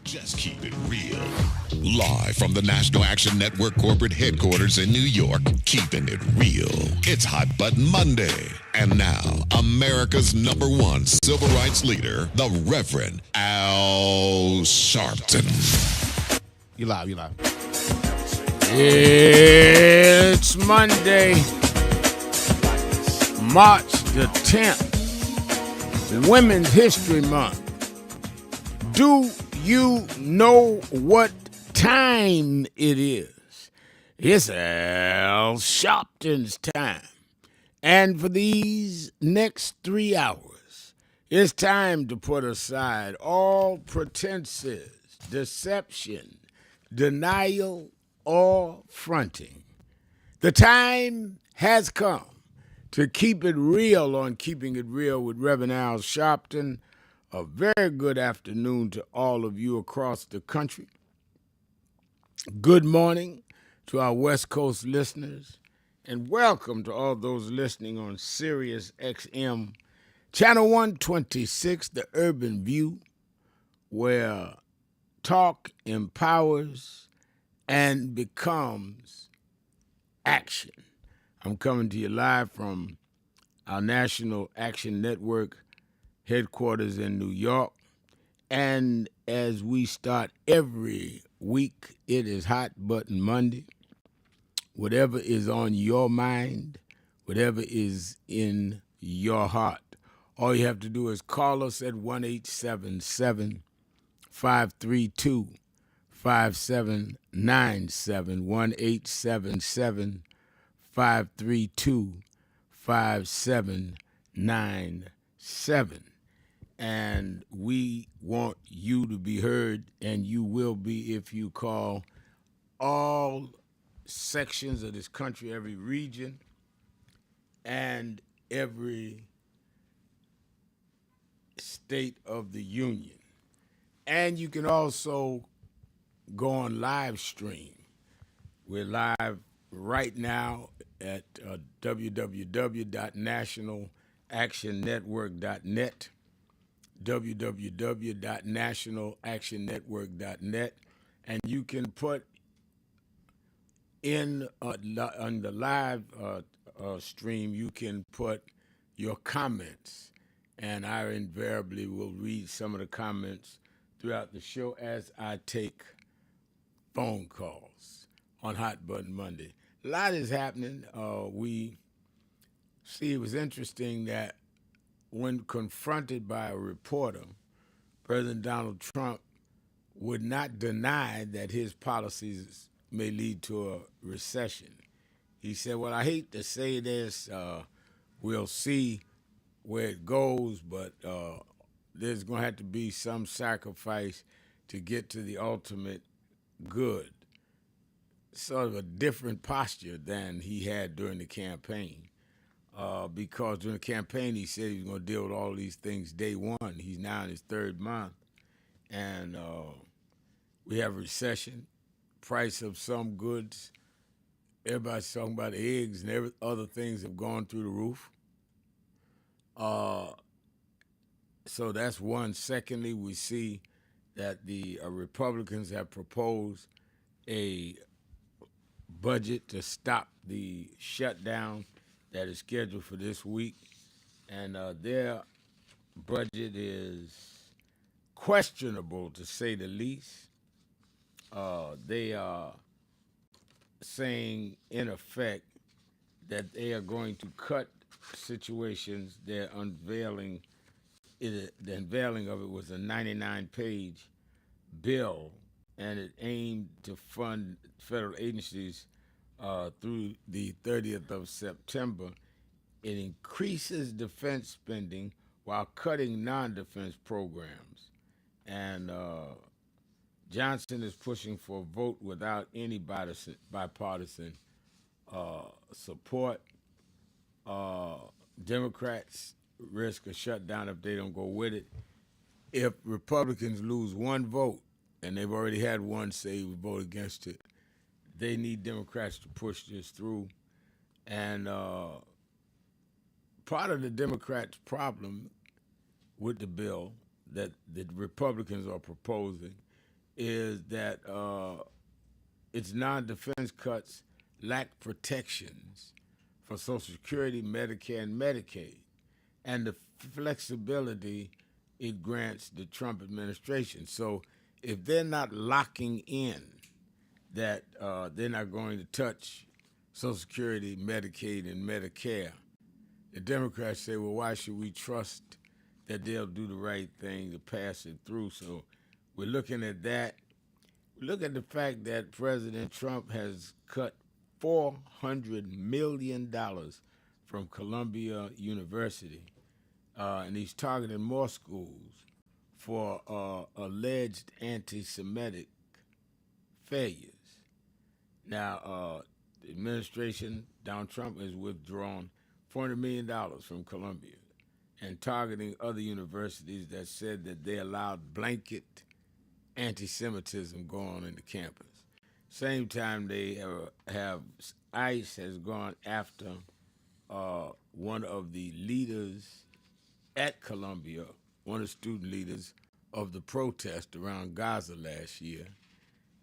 Just keep it real. Live from the National Action Network corporate headquarters in New York, keeping it real. It's Hot Button Monday. And now, America's #1 civil rights leader, the Reverend Al Sharpton. You live. It's Monday, March the 10th, Women's History Month. Do you know what time it is? It's Al Sharpton's time. And for these next 3 hours, it's time to put aside all pretenses, deception, denial, or fronting. The time has come to keep it real on Keeping It Real with Reverend Al Sharpton. A very good afternoon to all of you across the country. Good morning to our West Coast listeners, and welcome to all those listening on Sirius XM, Channel 126, The Urban View, where talk empowers and becomes action. I'm coming to you live from our National Action Network headquarters in New York. And as we start every week, it is Hot Button Monday. Whatever is on your mind, whatever is in your heart, all you have to do is call us at 1-877-532-5797, 1-877-532-5797. And we want you to be heard, and you will be if you call. All sections of this country, every region, and every state of the union. And you can also go on live stream. We're live right now at www.nationalactionnetwork.net, www.nationalactionnetwork.net, and you can put in on the live stream, you can put your comments, and I invariably will read some of the comments throughout the show as I take phone calls on Hot Button Monday. A lot is happening. We see it was interesting that when confronted by a reporter, President Donald Trump would not deny that his policies may lead to a recession. He said, well, I hate to say this, we'll see where it goes, but there's going to have to be some sacrifice to get to the ultimate good. Sort of a different posture than he had during the campaign. Because during the campaign, he said he was going to deal with all these things day one. He's now in his third month. And we have a recession, price of some goods. Everybody's talking about eggs and other things have gone through the roof. So that's one. Secondly, we see that the Republicans have proposed a budget to stop the shutdown that is scheduled for this week. And their budget is questionable, to say the least. They are saying, in effect, that they are going to cut situations. They're unveiling it. The unveiling of it was a 99-page bill, and it aimed to fund federal agencies through the 30th of September. It increases defense spending while cutting non-defense programs. And Johnson is pushing for a vote without any bipartisan support. Democrats risk a shutdown if they don't go with it. If Republicans lose one vote, and they've already had one say vote against it, they need Democrats to push this through. And part of the Democrats' problem with the bill that the Republicans are proposing is that its non-defense cuts lack protections for Social Security, Medicare, and Medicaid, and the flexibility it grants the Trump administration. So if they're not locking in that they're not going to touch Social Security, Medicaid, and Medicare, the Democrats say, well, why should we trust that they'll do the right thing to pass it through? So we're looking at that. Look at the fact that President Trump has cut $400 million from Columbia University, and he's targeting more schools for alleged anti-Semitic failures. Now, the administration, Donald Trump, has withdrawn $400 million from Columbia and targeting other universities that said that they allowed blanket anti-Semitism going on in the campus. Same time, they have ICE has gone after one of the leaders at Columbia, one of the student leaders of the protest around Gaza last year,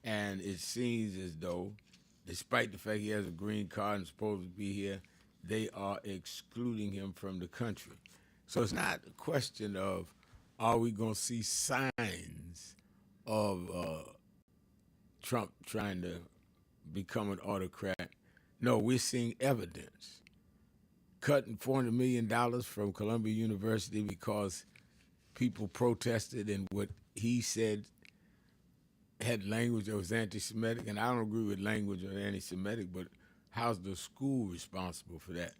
and it seems as though, despite the fact he has a green card and is supposed to be here, they are excluding him from the country. So it's not a question of are we going to see signs of Trump trying to become an autocrat. No, we're seeing evidence. Cutting $400 million from Columbia University because people protested and what he said had language that was anti-Semitic, and I don't agree with language of anti-Semitic, but how's the school responsible for that?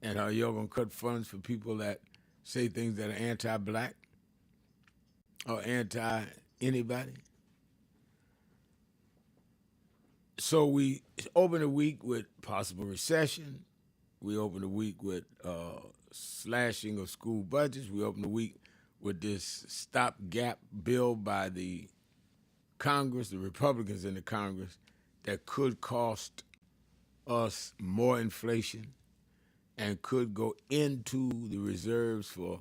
And are y'all going to cut funds for people that say things that are anti-black or anti-anybody? So we open the week with possible recession. We open the week with slashing of school budgets. We open the week with this stopgap bill by the Congress, the Republicans in the Congress, that could cost us more inflation and could go into the reserves for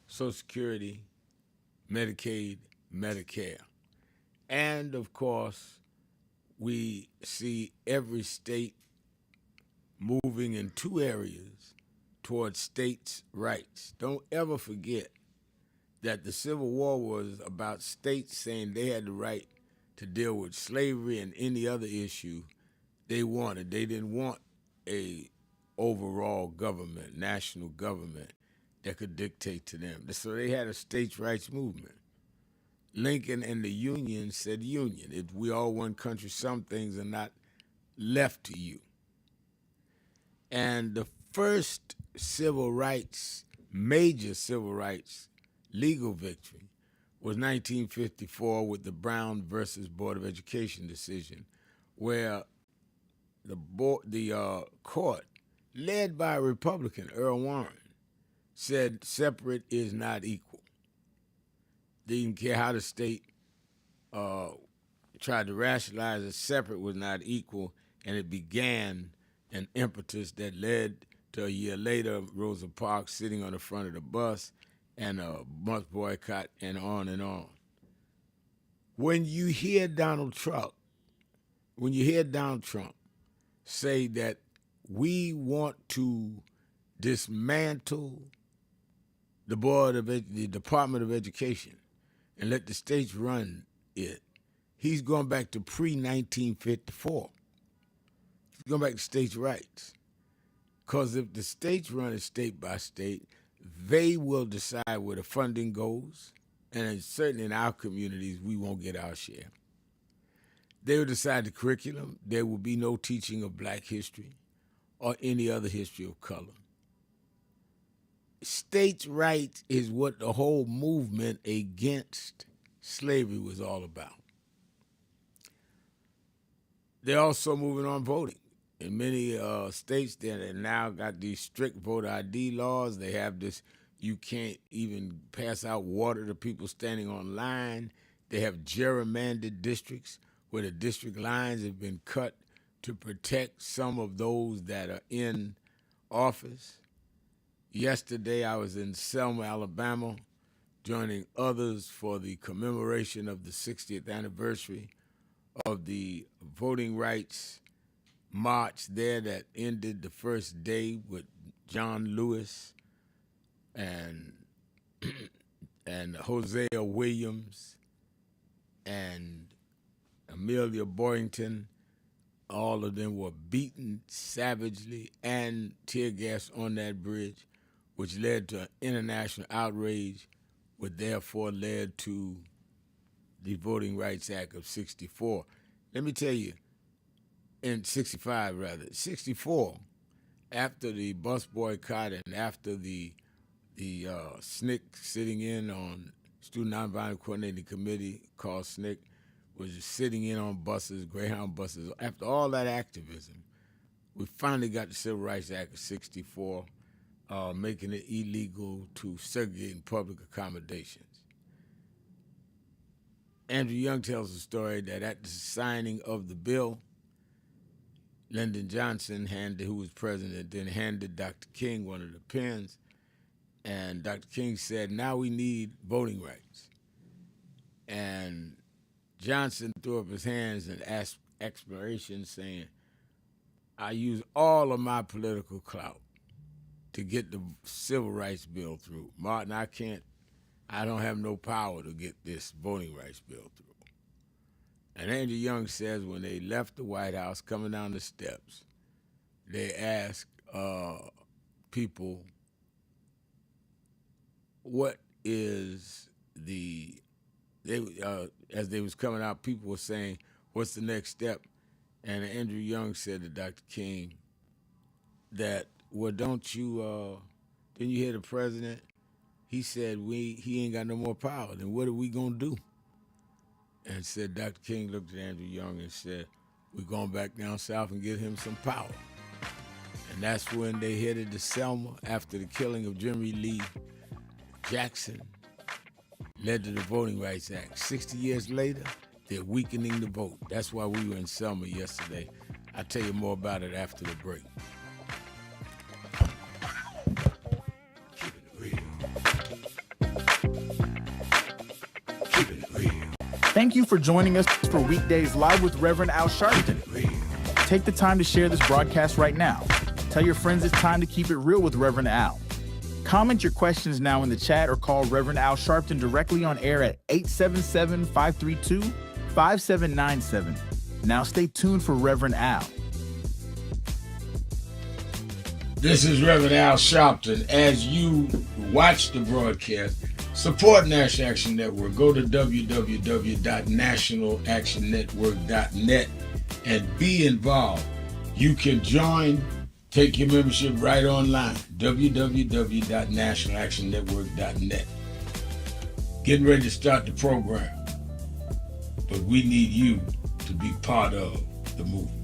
Social Security, Medicaid, Medicare. And, of course, we see every state moving in two areas towards states' rights. Don't ever forget that the Civil War was about states saying they had the right to deal with slavery and any other issue they wanted. They didn't want a overall government, national government, that could dictate to them. So they had a states' rights movement. Lincoln and the Union said union. If we all one country, some things are not left to you. And the first civil rights, major civil rights legal victory was 1954 with the Brown versus Board of Education decision, where the court, led by a Republican, Earl Warren, said separate is not equal. They didn't care how the state tried to rationalize it, separate was not equal, and it began an impetus that led to a year later Rosa Parks sitting on the front of the bus and a bus boycott and on and on. When you hear Donald Trump say that we want to dismantle the Department of Education and let the states run it, he's going back to pre-1954. He's going back to states' rights. Because if the states run it state by state, they will decide where the funding goes, and certainly in our communities, we won't get our share. They will decide the curriculum. There will be no teaching of black history or any other history of color. States' rights is what the whole movement against slavery was all about. They're also moving on voting. In many states, they now got these strict voter ID laws. They have this You can't even pass out water to people standing on line. They have gerrymandered districts where the district lines have been cut to protect some of those that are in office. Yesterday, I was in Selma, Alabama, joining others for the commemoration of the 60th anniversary of the voting rights march there that ended the first day with John Lewis and Hosea Williams and Amelia Boynton. All of them were beaten savagely and tear gas on that bridge, which led to international outrage, which therefore led to the Voting Rights Act of 64. Let me tell you, in 65 rather, 64, after the bus boycott and after the SNCC sitting in on Student Nonviolent Coordinating Committee called SNCC, was sitting in on buses, Greyhound buses. After all that activism, we finally got the Civil Rights Act of 64, making it illegal to segregate in public accommodations. Andrew Young tells the story that at the signing of the bill, Lyndon Johnson, who was president, then handed Dr. King one of the pens, and Dr. King said, now we need voting rights. And Johnson threw up his hands and asked exploration, saying, I use all of my political clout to get the civil rights bill through. Martin, I don't have no power to get this voting rights bill through. And Andrew Young says when they left the White House, coming down the steps, they asked people, what is as they was coming out, people were saying, what's the next step? And Andrew Young said to Dr. King that, well, didn't you hear the president? He said, he ain't got no more power. Then what are we going to do? And said, Dr. King looked at Andrew Young and said, we're going back down south and get him some power. And that's when they headed to Selma after the killing of Jimmy Lee Jackson, led to the Voting Rights Act. 60 years later, they're weakening the vote. That's why we were in Selma yesterday. I'll tell you more about it after the break. Thank you for joining us for Weekdays Live with Reverend Al Sharpton. Take the time to share this broadcast right now. Tell your friends it's time to keep it real with Reverend Al. Comment your questions now in the chat or call Reverend Al Sharpton directly on air at 877-532-5797. Now stay tuned for Reverend Al. This is Reverend Al Sharpton. As you watch the broadcast, support National Action Network. Go to www.nationalactionnetwork.net and be involved. You can join, take your membership right online, www.nationalactionnetwork.net. Getting ready to start the program, but we need you to be part of the movement.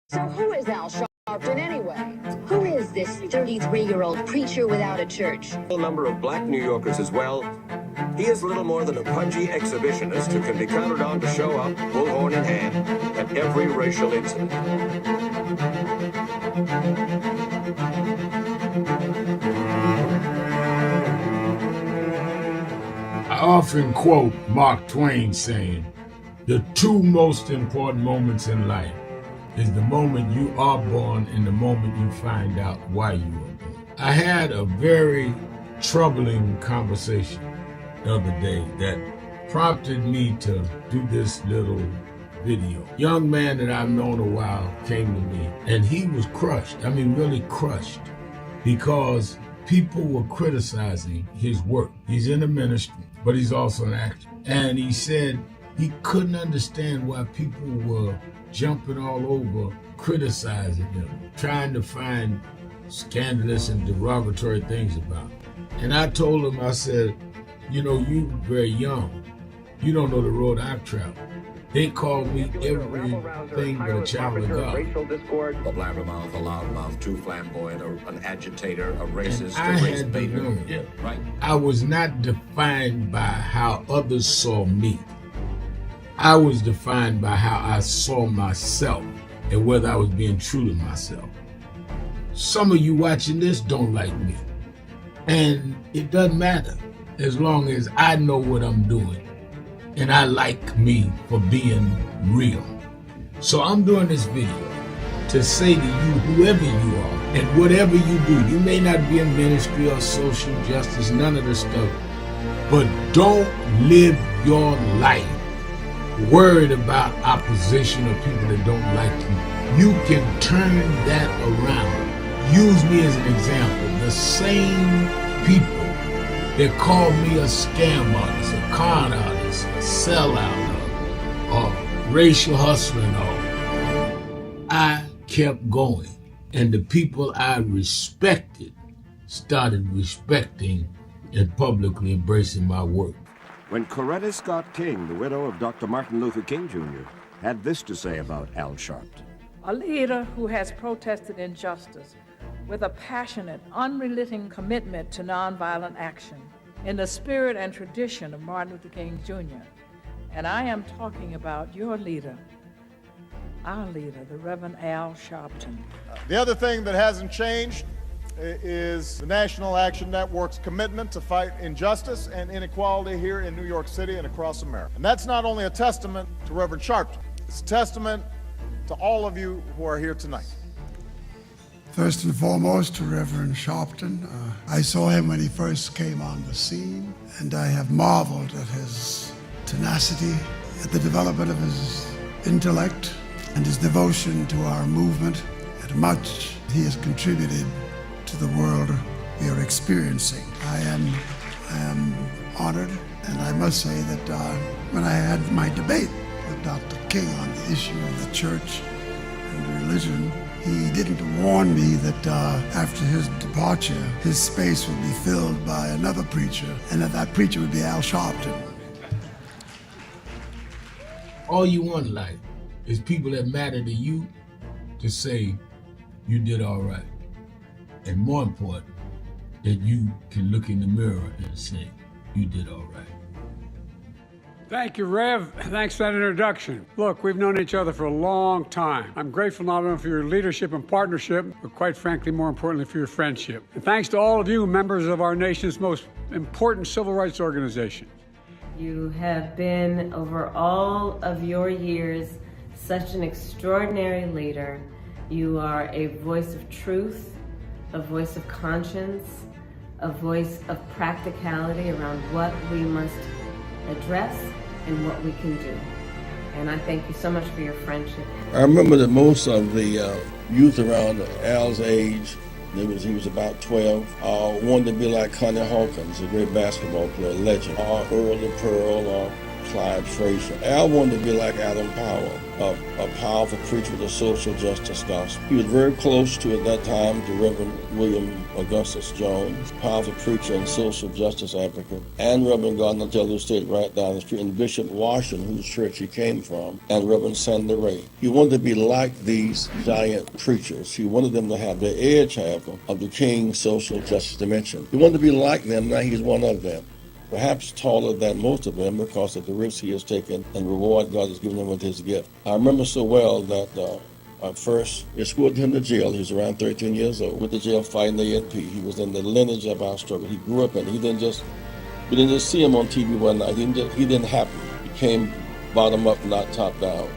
So who is Al Sharpton anyway? Who is this 33-year-old preacher without a church? A number of black New Yorkers as well. He is little more than a pudgy exhibitionist who can be counted on to show up, bullhorn in hand, at every racial incident. I often quote Mark Twain saying, the two most important moments in life is the moment you are born and the moment you find out why you were born. I had a very troubling conversation the other day that prompted me to do this little video. Young man that I've known a while came to me and he was crushed. I mean, really crushed, because people were criticizing his work. He's in the ministry, but he's also an actor. And he said he couldn't understand why people were jumping all over, criticizing him, trying to find scandalous and derogatory things about. And I told him, I said, you know, you very young. You don't know the road I've traveled. They call me everything but a child of God. A blabbermouth, a loudmouth, too flamboyant, an agitator, a racist, I had to learn. Yeah, right. I was not defined by how others saw me. I was defined by how I saw myself and whether I was being true to myself. Some of you watching this don't like me. And it doesn't matter as long as I know what I'm doing. And I like me for being real. So I'm doing this video to say to you, whoever you are and whatever you do, you may not be in ministry or social justice, none of this stuff, but don't live your life worried about opposition or people that don't like you. You can turn that around. Use me as an example. The same people that called me a scam artist, a con artist, a sellout, or racial hustler and all, I kept going. And the people I respected started respecting and publicly embracing my work. When Coretta Scott King, the widow of Dr. Martin Luther King Jr., had this to say about Al Sharpton. A leader who has protested injustice with a passionate, unrelenting commitment to nonviolent action in the spirit and tradition of Martin Luther King Jr. And I am talking about your leader, our leader, the Reverend Al Sharpton. The other thing that hasn't changed is the National Action Network's commitment to fight injustice and inequality here in New York City and across America. And that's not only a testament to Reverend Sharpton, it's a testament to all of you who are here tonight. First and foremost, to Reverend Sharpton. I saw him when he first came on the scene, and I have marveled at his tenacity, at the development of his intellect, and his devotion to our movement, and much he has contributed to the world we are experiencing. I am honored, and I must say that when I had my debate with Dr. King on the issue of the church and religion, he didn't warn me that after his departure, his space would be filled by another preacher, and that preacher would be Al Sharpton. All you want in life is people that matter to you to say you did all right. And more important, that you can look in the mirror and say you did all right. Thank you, Rev. Thanks for that introduction. Look, we've known each other for a long time. I'm grateful not only for your leadership and partnership, but quite frankly, more importantly, for your friendship. And thanks to all of you, members of our nation's most important civil rights organization. You have been, over all of your years, such an extraordinary leader. You are a voice of truth, a voice of conscience, a voice of practicality around what we must address and what we can do. And I thank you so much for your friendship. I remember that most of the youth around Al's age, he was about 12, wanted to be like Connie Hawkins, a great basketball player, legend, or Earl the Pearl, or Clyde Frazier. Al wanted to be like Adam Powell, a powerful preacher with a social justice gospel. He was very close to, at that time, to Reverend William Augustus Jones, powerful preacher and social justice advocate, and Reverend Gardner Taylor State right down the street, and Bishop Washington, whose church he came from, and Reverend Sandy Ray. He wanted to be like these giant preachers. He wanted them to have the edge, however, of the King's social justice dimension. He wanted to be like them, now he's one of them. Perhaps taller than most of them because of the risks he has taken and the reward God has given him with his gift. I remember so well that I first escorted him to jail. He was around 13 years old, with the jail fighting the ANP. He was in the lineage of our struggle. He grew up in it. We didn't just see him on TV one night. He didn't happen. He came bottom up, not top down.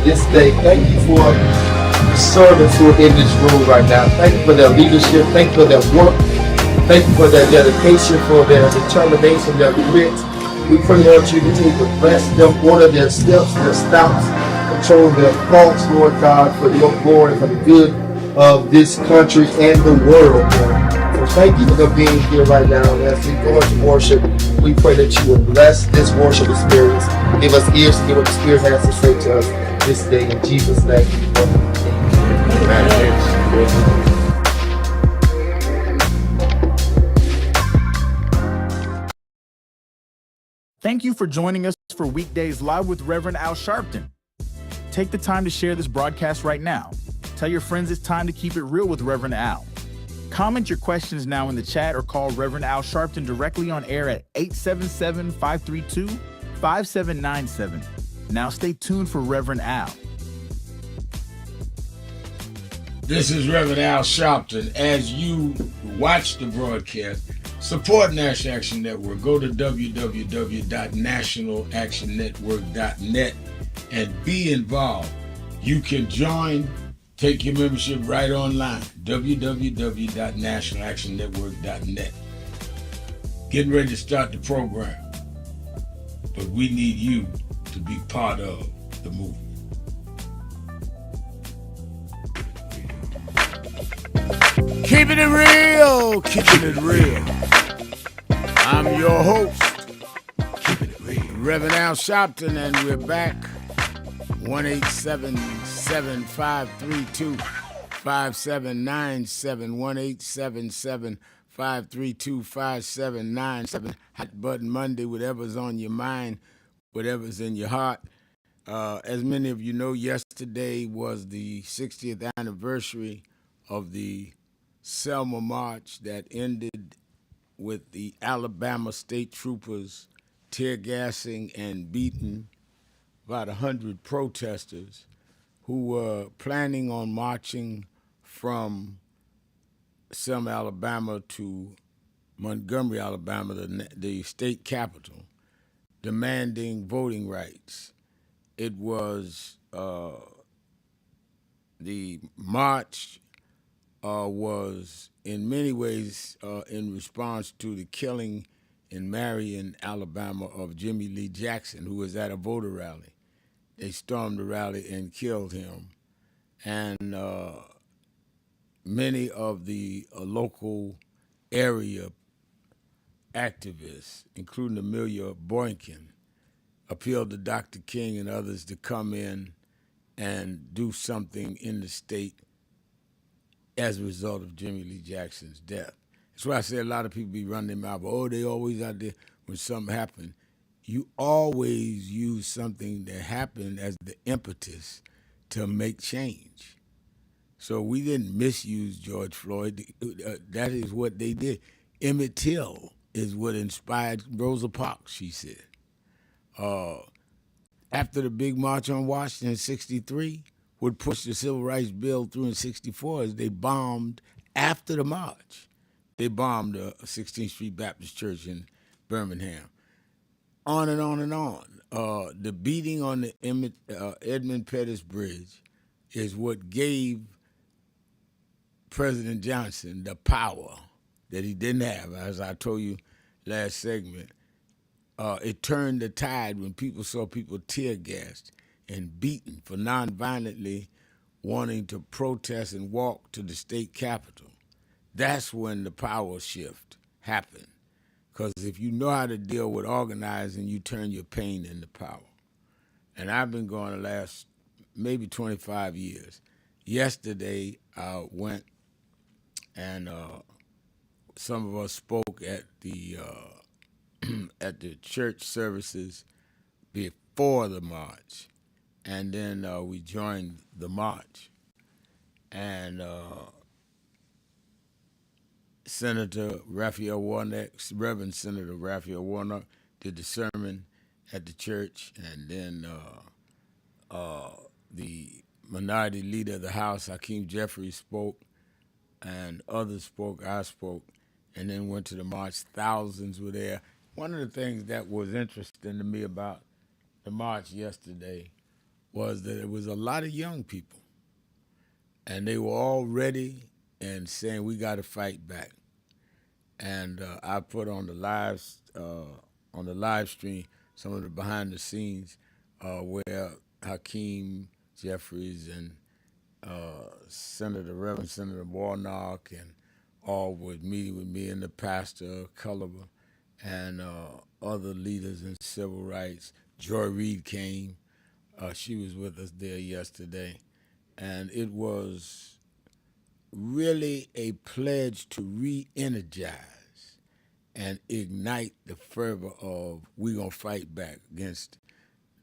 this day. Thank you for the servants who are in this room right now. Thank you for their leadership. Thank you for their work. Thank you for their dedication, for their determination, their grit. We pray, Lord, you continue to bless them, order their steps, their stops, control their thoughts, Lord God, for your glory, for the good of this country and the world, Lord. So thank you for them being here right now. As we go into worship, we pray that you will bless this worship experience. Give us ears to hear what the Spirit has to say to us this day. In Jesus' name. Amen. Thank you for joining us for Weekdays Live with Reverend Al Sharpton. Take the time to share this broadcast right now. Tell your friends it's time to keep it real with Reverend Al. Comment your questions now in the chat or call Reverend Al Sharpton directly on air at 877-532-5797. Now stay tuned for Reverend Al. This is Reverend Al Sharpton. As you watch the broadcast, support National Action Network. Go to www.nationalactionnetwork.net and be involved. You can join, take your membership right online, www.nationalactionnetwork.net. Getting ready to start the program, but we need you to be part of the movement. Keeping it real, keeping it real. I'm your host, Reverend Al Sharpton, and we're back. 1-877-532-5797, 1-877-532-5797. Hot Button Monday, whatever's on your mind, whatever's in your heart. As many of you know, yesterday was the 60th anniversary of the Selma March that ended with the Alabama state troopers tear gassing and beating about 100 protesters who were planning on marching from Selma, Alabama to Montgomery, Alabama, the state capital, demanding voting rights. It was the march was in many ways in response to the killing in Marion, Alabama, of Jimmy Lee Jackson, who was at a voter rally. They stormed the rally and killed him. And many of the local area activists, including Amelia Boykin, appealed to Dr. King and others to come in and do something in the state as a result of Jimmy Lee Jackson's death. That's why I say a lot of people be running their mouth, oh, they always out there when something happened. You always use something that happened as the impetus to make change. So we didn't misuse George Floyd. That is what they did. Emmett Till is what inspired Rosa Parks, she said. After the big march on Washington in 1963, what pushed the Civil Rights Bill through in 1964 is they bombed, after the march, they bombed the 16th Street Baptist Church in Birmingham. On and on and on. The beating on the Edmund Pettus Bridge is what gave President Johnson the power that he didn't have, as I told you last segment. It turned the tide when people saw people tear gassed and beaten for nonviolently wanting to protest and walk to the state capitol. That's when the power shift happened. Because if you know how to deal with organizing, you turn your pain into power. And I've been going the last maybe 25 years. Yesterday, I went and some of us spoke at the at the church services before the march, and then we joined the march. And Senator Raphael Warnock, Reverend Senator Raphael Warnock, did the sermon at the church, and then the minority leader of the House, Hakeem Jeffries, spoke, and others spoke, I spoke, and then went to the march. Thousands were there. One of the things that was interesting to me about the march yesterday was that it was a lot of young people, and they were all ready and saying, we got to fight back. And I put on the live stream some of the behind the scenes where Hakeem Jeffries and Reverend Senator Warnock and all were meeting with me, and the pastor Culliver and other leaders in civil rights. Joy Reid came. She was with us there yesterday. And it was really a pledge to re-energize and ignite the fervor of we're going to fight back against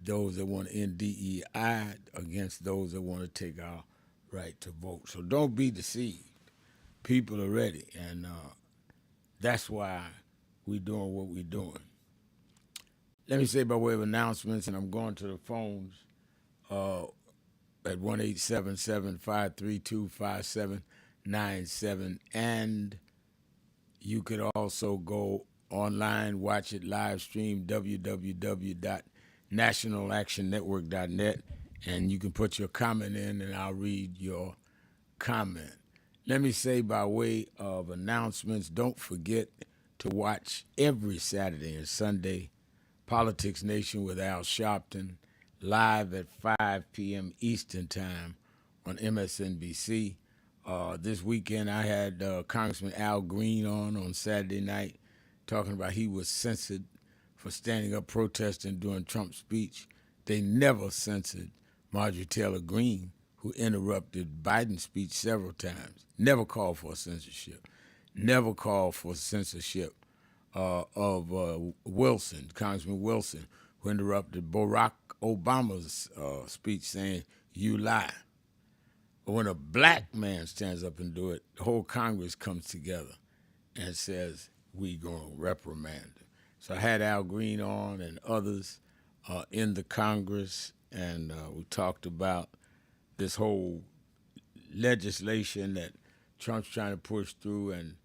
those that want to end DEI, against those that want to take our right to vote. So don't be deceived. People are ready, and that's why we're doing what we're doing. Let me say by way of announcements, and I'm going to the phones at 1-877-532-5797, and you could also go online, watch it live stream, www.nationalactionnetwork.net, and you can put your comment in, and I'll read your comment. Let me say by way of announcements, don't forget to watch every Saturday and Sunday Politics Nation with Al Sharpton, live at 5 p.m. Eastern Time on MSNBC. This weekend I had Congressman Al Green on Saturday night talking about he was censored for standing up protesting during Trump's speech. They never censored Marjorie Taylor Greene, who interrupted Biden's speech several times. Never called for censorship. Never called for censorship of Wilson, Congressman Wilson, who interrupted Barack Obama's speech saying, "You lie." But when a black man stands up and do it, the whole Congress comes together and says, we going to reprimand him. So I had Al Green on and others in the Congress, and we talked about this whole legislation that Trump's trying to push through, and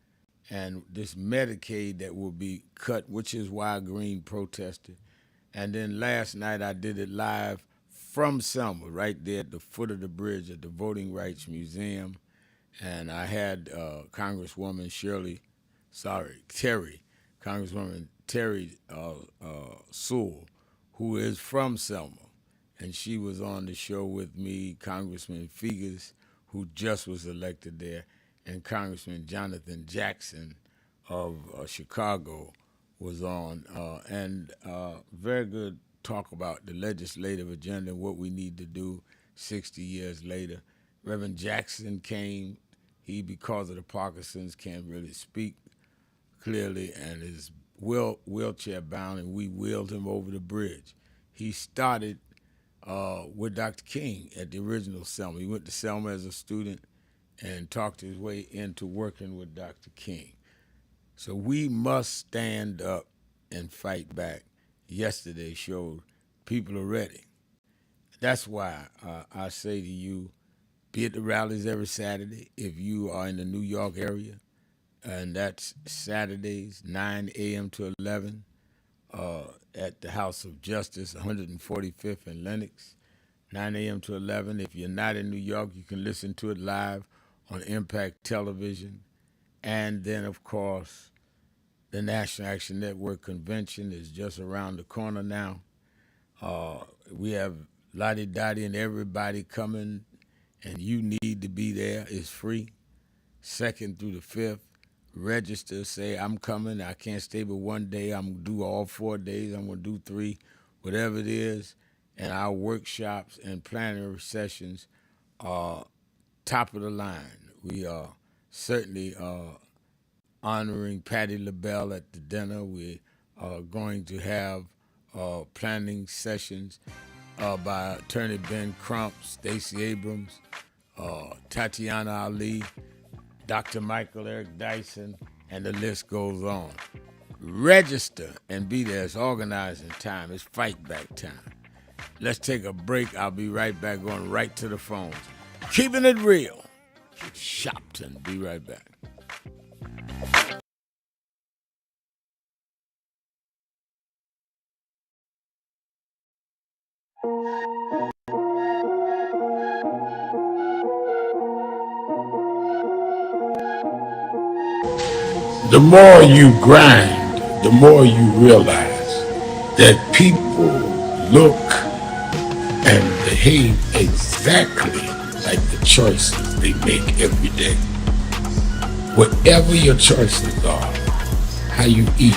this Medicaid that will be cut, which is why Green protested. And then last night I did it live from Selma, right there at the foot of the bridge at the Voting Rights Museum. And I had Congresswoman Terry Sewell, who is from Selma. And she was on the show with me, Congressman Figers, who just was elected there, and Congressman Jonathan Jackson of Chicago was on. And very good talk about the legislative agenda and what we need to do 60 years later. Reverend Jackson came. He, because of the Parkinson's, can't really speak clearly and is wheelchair bound, and we wheeled him over the bridge. He started with Dr. King at the original Selma. He went to Selma as a student and talked his way into working with Dr. King. So we must stand up and fight back. Yesterday showed people are ready. That's why I say to you, be at the rallies every Saturday if you are in the New York area, and that's Saturdays, 9 a.m. to 11 at the House of Justice, 145th and Lenox, 9 a.m. to 11. If you're not in New York, you can listen to it live on Impact Television. And then, of course, the National Action Network Convention is just around the corner now. We have Lottie Dottie and everybody coming, and you need to be there. It's free, 2nd through the 5th. Register, say, I'm coming. I can't stay but one day. I'm going to do all 4 days. I'm going to do 3, whatever it is. And our workshops and plenary sessions are top of the line. We are certainly honoring Patti LaBelle at the dinner. We are going to have planning sessions by Attorney Ben Crump, Stacey Abrams, Tatiana Ali, Dr. Michael Eric Dyson, and the list goes on. Register and be there. It's organizing time. It's fight back time. Let's take a break. I'll be right back, going right to the phones. Keeping it real. Sharpton. Be right back. The more you grind, the more you realize that people look and behave exactly like the choices they make every day. Whatever your choices are, how you eat,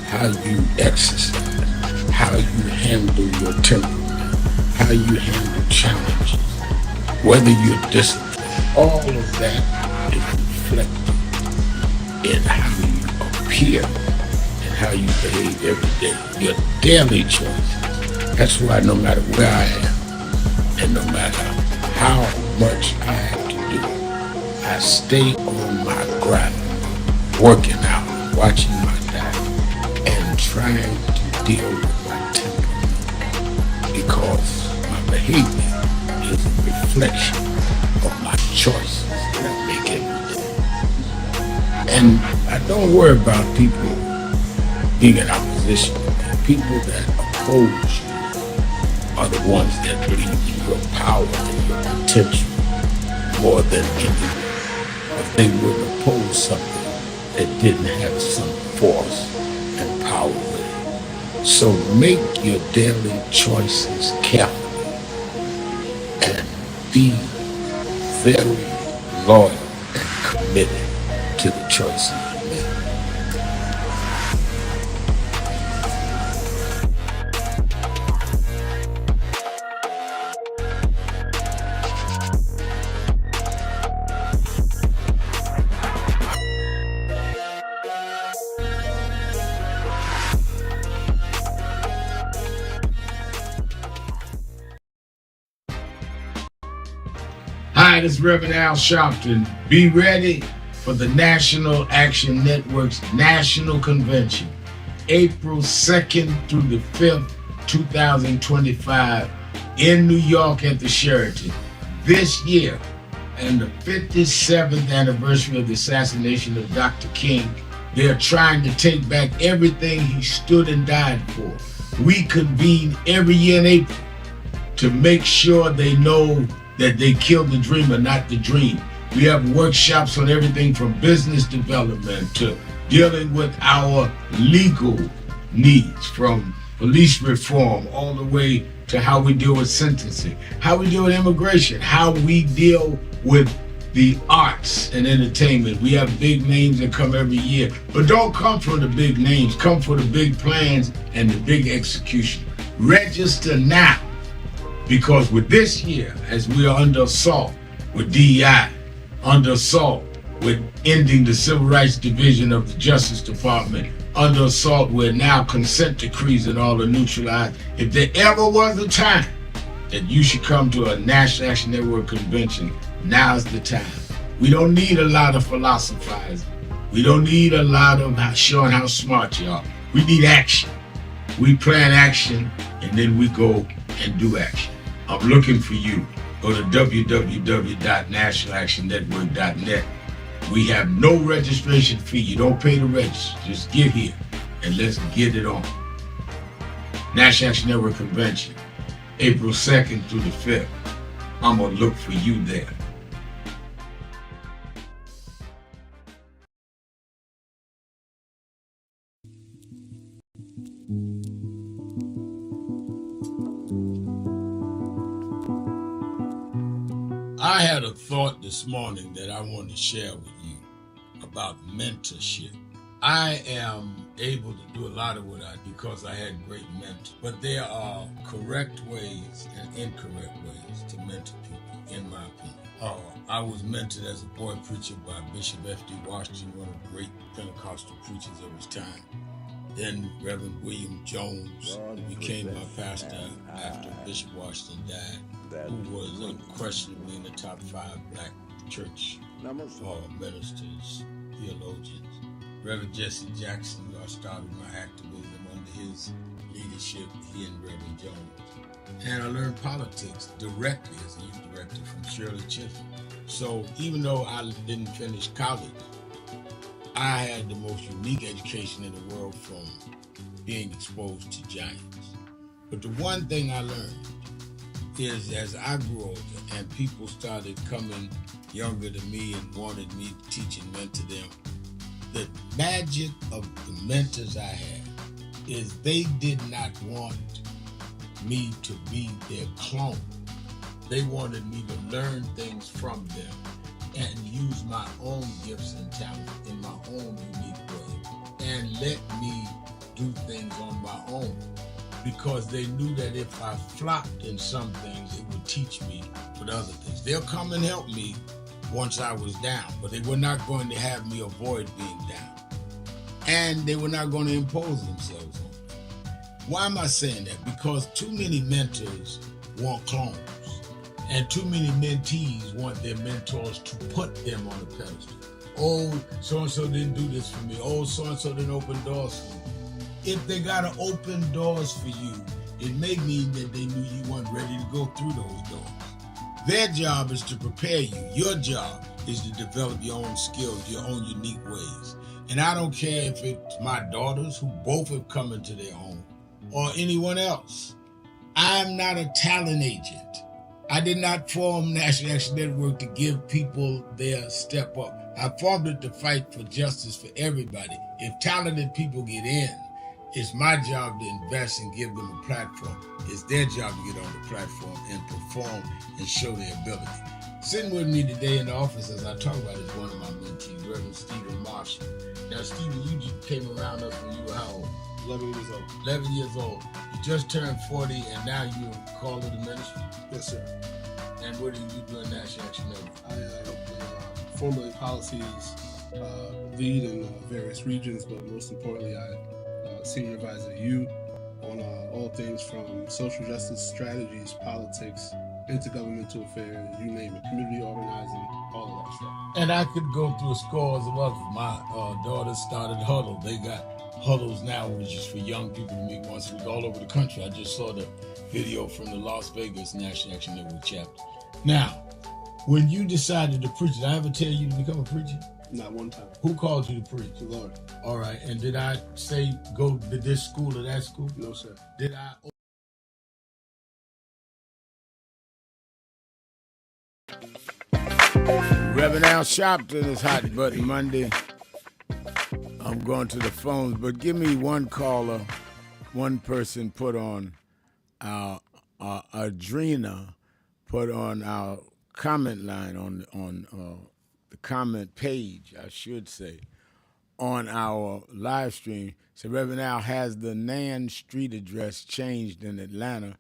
how you exercise, how you handle your temperament, how you handle challenges, whether you're disciplined, all of that is reflected in how you appear and how you behave every day. Your daily choices. That's why no matter where I am and no matter how much I have to do, I stay on my grind, working out, watching my diet, and trying to deal with my temperament because my behavior is a reflection of my choices that I make every day. And I don't worry about people being in opposition. People that oppose you are the ones that believe in your power and your potential more than anyone. If they would oppose something that didn't have some force and power with it. So make your daily choices carefully and be very loyal and committed to the choices you make. Hi, this is Reverend Al Sharpton. Be ready for the National Action Network's National Convention, April 2nd through the 5th, 2025, in New York at the Sheraton. This year, and the 57th anniversary of the assassination of Dr. King, they're trying to take back everything he stood and died for. We convene every year in April to make sure they know that they killed the dreamer, not the dream. We have workshops on everything from business development to dealing with our legal needs, from police reform all the way to how we deal with sentencing, how we deal with immigration, how we deal with the arts and entertainment. We have big names that come every year, but don't come for the big names, come for the big plans and the big execution. Register now. Because with this year, as we are under assault with DEI, under assault with ending the Civil Rights Division of the Justice Department, under assault with now consent decrees and all are neutralized, if there ever was a time that you should come to a National Action Network convention, now's the time. We don't need a lot of philosophizing. We don't need a lot of showing how smart you are. We need action. We plan action and then we go and do action. I'm looking for you. Go to www.nationalactionnetwork.net. We have no registration fee. You don't pay to register. Just get here and let's get it on. National Action Network Convention, April 2nd through the 5th. I'm going to look for you there. I had a thought this morning that I want to share with you about mentorship. I am able to do a lot of what I do because I had great mentors, but there are correct ways and incorrect ways to mentor people, in my opinion. I was mentored as a boy preacher by Bishop F.D. Washington, one of the great Pentecostal preachers of his time. Then Reverend William Jones, who became my pastor after Bishop Washington died, who was unquestionably in the top 5 black church ministers, theologians. Reverend Jesse Jackson, who I started my activism under his leadership, he and Reverend Jones. And I learned politics directly as a youth director from Shirley Chisholm. So even though I didn't finish college, I had the most unique education in the world from being exposed to giants. But the one thing I learned is as I grew older and people started coming younger than me and wanted me to teach and mentor them, The magic of the mentors I had is they did not want me to be their clone. They wanted me to learn things from them and use my own gifts and talents in my own unique way and let me do things on my own, because they knew that if I flopped in some things, it would teach me for the other things. They'll come and help me once I was down, but they were not going to have me avoid being down. And they were not going to impose themselves on me. Why am I saying that? Because too many mentors want clones, and too many mentees want their mentors to put them on a pedestal. Oh, so-and-so didn't do this for me. Oh, so-and-so didn't open doors for me. If they gotta open doors for you, it may mean that they knew you weren't ready to go through those doors. Their job is to prepare you. Your job is to develop your own skills, your own unique ways. And I don't care if it's my daughters, who both have come into their own, or anyone else. I'm not a talent agent. I did not form National Action Network to give people their step up. I formed it to fight for justice for everybody. If talented people get in, it's my job to invest and give them a platform. It's their job to get on the platform and perform and show their ability. Sitting with me today in the office as I talk about is one of my mentees, Reverend Stephen Marshall. Now, Stephen, you just came around us when you were how old? 11 years old. 11 years old. You just turned 40 and now you're called to the ministry? Yes, sir. And what do you do in National Action Network? I formulate policies, lead in various regions, but most importantly, I senior advisor to you on all things from social justice strategies, politics, intergovernmental affairs, you name it, community organizing, all of that stuff. And I could go through scores of others. My daughters started Huddle. They got Huddles now, which is for young people to meet once a week all over the country. I just saw the video from the Las Vegas National Action Network chapter. Now, when you decided to preach, did I ever tell you to become a preacher? Not one time. Who called you to preach? The Lord. All right. And did I say go to this school or that school? No, sir. Did I? Reverend Al Sharpton is Hot Button Monday. I'm going to the phones, but give me one caller, one person put on our Adrena, put on our comment line on the comment page, I should say, on our live stream. So Reverend Al, has the Nan Street address changed in Atlanta?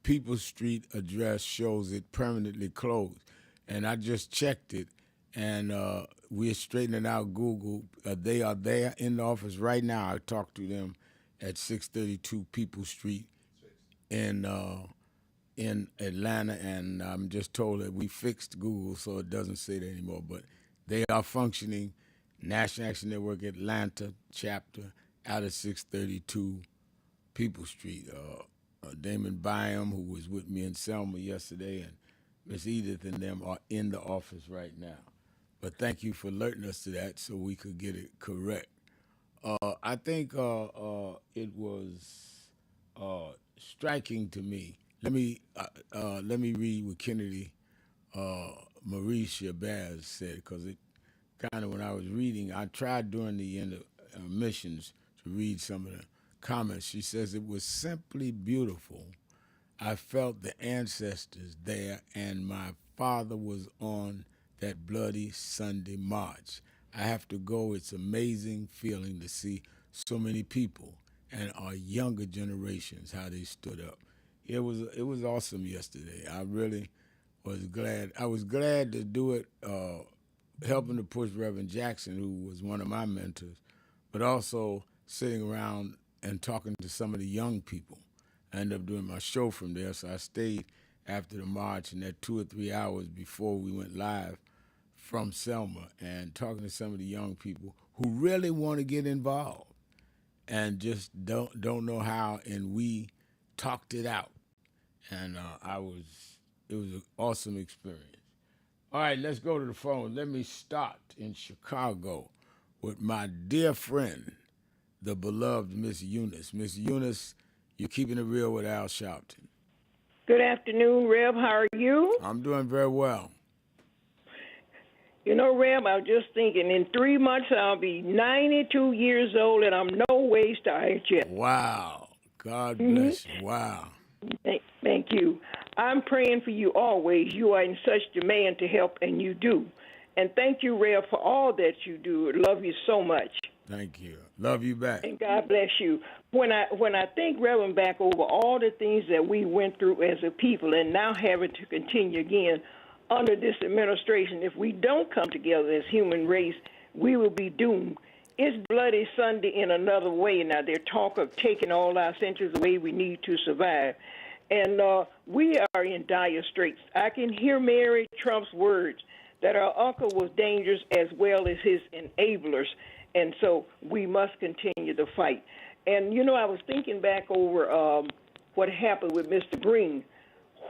People's Street address shows it permanently closed. And I just checked it, and we're straightening out Google. They are there in the office right now. I talked to them at 632 People's Street in Atlanta, and I'm just told that we fixed Google so it doesn't say that anymore. But they are functioning. National Action Network Atlanta chapter out of 632 People's Street. Damon Byam, who was with me in Selma yesterday, and Miss Edith and them are in the office right now. But thank you for alerting us to that so we could get it correct. I think it was striking to me. Let me read what Kennedy Marie Shabazz said, because it kind of, when I was reading, I tried during the intermissions to read some of the comments. She says, it was simply beautiful. I felt the ancestors there, and my father was on that bloody Sunday march. I have to go. It's amazing feeling to see so many people and our younger generations, how they stood up. It was awesome yesterday. I really was glad. I was glad to do it, helping to push Reverend Jackson, who was one of my mentors, but also sitting around and talking to some of the young people. I ended up doing my show from there, so I stayed after the march and that 2 or 3 hours before we went live from Selma and talking to some of the young people who really want to get involved and just don't know how, and we talked it out. And it was an awesome experience. All right, let's go to the phone. Let me start in Chicago with my dear friend, the beloved Miss Eunice. Miss Eunice, you're keeping it real with Al Sharpton. Good afternoon, Rev. How are you? I'm doing very well. You know, Reb, I was just thinking, in 3 months I'll be 92 years old, and I'm no ways tired yet. Wow. God bless you. Wow. Thank you. I'm praying for you always. You are in such demand to help, and you do. And thank you, Reb, for all that you do. I love you so much. Thank you. Love you back. And God bless you. When I think, Reverend, back over all the things that we went through as a people, and now having to continue again under this administration, if we don't come together as human race, we will be doomed. It's Bloody Sunday in another way now. They're talk of taking all our centuries away we need to survive. And we are in dire straits. I can hear Mary Trump's words that our uncle was dangerous as well as his enablers. And so we must continue the fight. And, you know, I was thinking back over what happened with Mr. Green.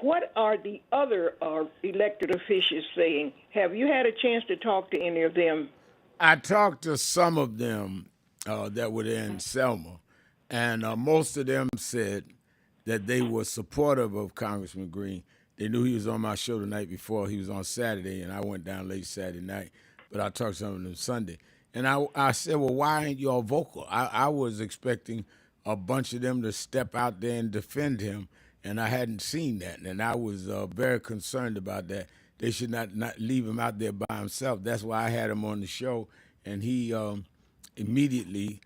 What are the other elected officials saying? Have you had a chance to talk to any of them? I talked to some of them that were there in Selma, and most of them said that they were supportive of Congressman Green. They knew he was on my show the night before. He was on Saturday, and I went down late Saturday night, but I talked to some of them Sunday. And I said, well, why ain't y'all vocal? I was expecting a bunch of them to step out there and defend him, and I hadn't seen that. And I was very concerned about that. They should not leave him out there by himself. That's why I had him on the show, and he immediately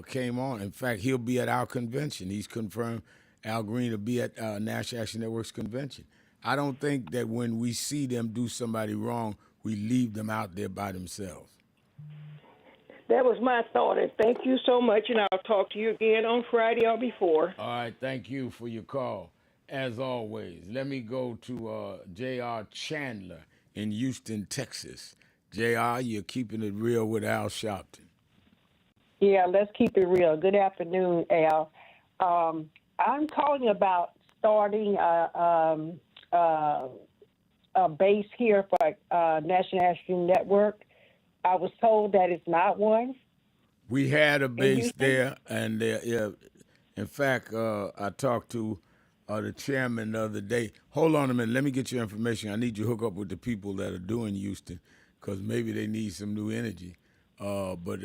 came on. In fact, he'll be at our convention. He's confirmed Al Green will be at National Action Network's convention. I don't think that when we see them do somebody wrong, we leave them out there by themselves. That was my thought, and thank you so much, and I'll talk to you again on Friday or before. All right, thank you for your call. As always, let me go to J.R. Chandler in Houston, Texas. J.R., you're keeping it real with Al Sharpton. Yeah, let's keep it real. Good afternoon, Al. I'm calling about starting a base here for National Action Network. I was told that it's not one. We had a base there, and in fact, I talked to the chairman the other day. Hold on a minute. Let me get your information. I need you to hook up with the people that are doing Houston, because maybe they need some new energy. But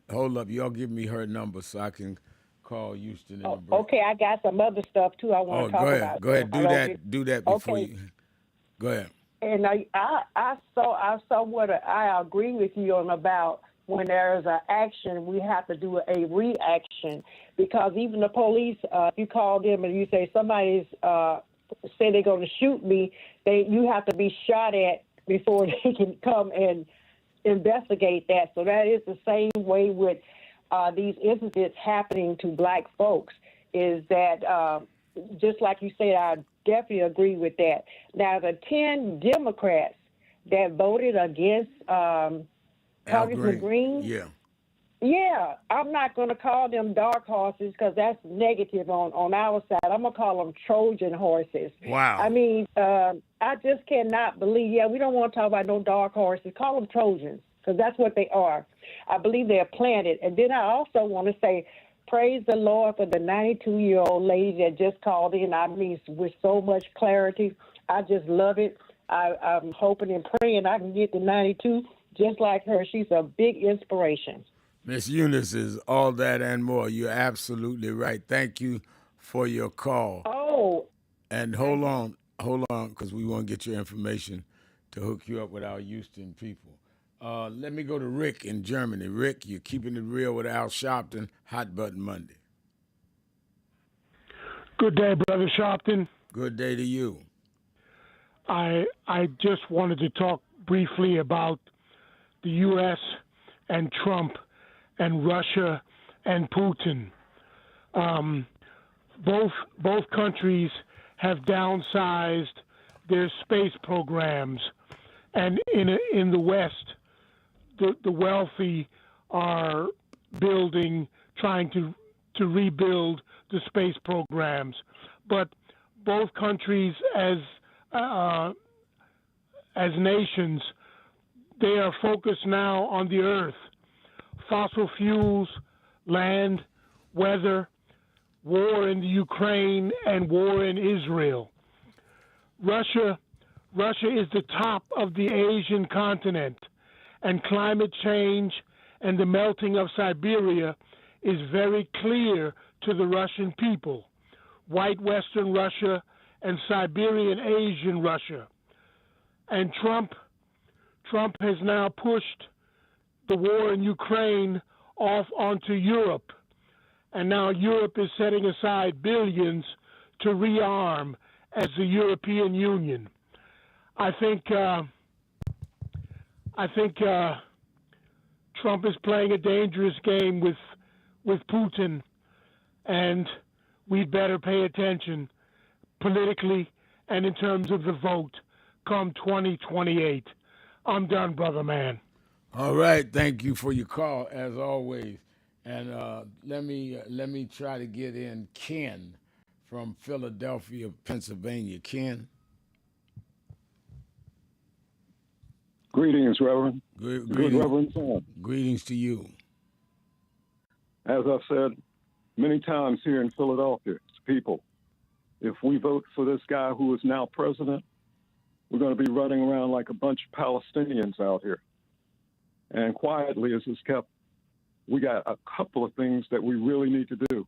hold up. Y'all give me her number so I can call Houston in the break. Okay, I got some other stuff, too, I want to talk about. Go ahead. Do that before you... Go ahead. And I saw what I agree with you on about when there is an action, we have to do a reaction, because even the police, if you call them and you say somebody's say they're going to shoot me, you have to be shot at before they can come and investigate that. So that is the same way with these incidents happening to black folks, is that just like you said, I definitely agree with that. Now, the 10 Democrats that voted against Congressman Green, yeah, I'm not going to call them dark horses, because that's negative on our side. I'm going to call them Trojan horses. Wow. I mean, I just cannot believe, we don't want to talk about no dark horses. Call them Trojans, because that's what they are. I believe they're planted. And then I also want to say, praise the Lord for the 92-year-old lady that just called in. I mean, with so much clarity. I just love it. I'm hoping and praying I can get to 92 just like her. She's a big inspiration. Miss Eunice is all that and more. You're absolutely right. Thank you for your call. Oh. And hold on, because we want to get your information to hook you up with our Houston people. Let me go to Rick in Germany. Rick, you're keeping it real with Al Sharpton, Hot Button Monday. Good day, Brother Sharpton. Good day to you. I just wanted to talk briefly about the U.S. and Trump and Russia and Putin. Both countries have downsized their space programs, and in the West, the wealthy are trying to rebuild the space programs. But both countries as nations, they are focused now on the earth. Fossil fuels, land, weather, war in the Ukraine, and war in Israel. Russia Russia is the top of the Asian continent, and climate change and the melting of Siberia is very clear to the Russian people. White Western Russia and Siberian Asian Russia. And Trump has now pushed the war in Ukraine off onto Europe. And now Europe is setting aside billions to rearm as the European Union. I think Trump is playing a dangerous game with Putin, and we'd better pay attention politically and in terms of the vote come 2028. I'm done, brother man. All right, thank you for your call as always. And let me try to get in Ken from Philadelphia, Pennsylvania. Ken. Greetings, Reverend. Good Reverend Sam. Greetings to you. As I've said many times here in Philadelphia to people, if we vote for this guy who is now president, we're going to be running around like a bunch of Palestinians out here. And quietly, as is kept, we got a couple of things that we really need to do.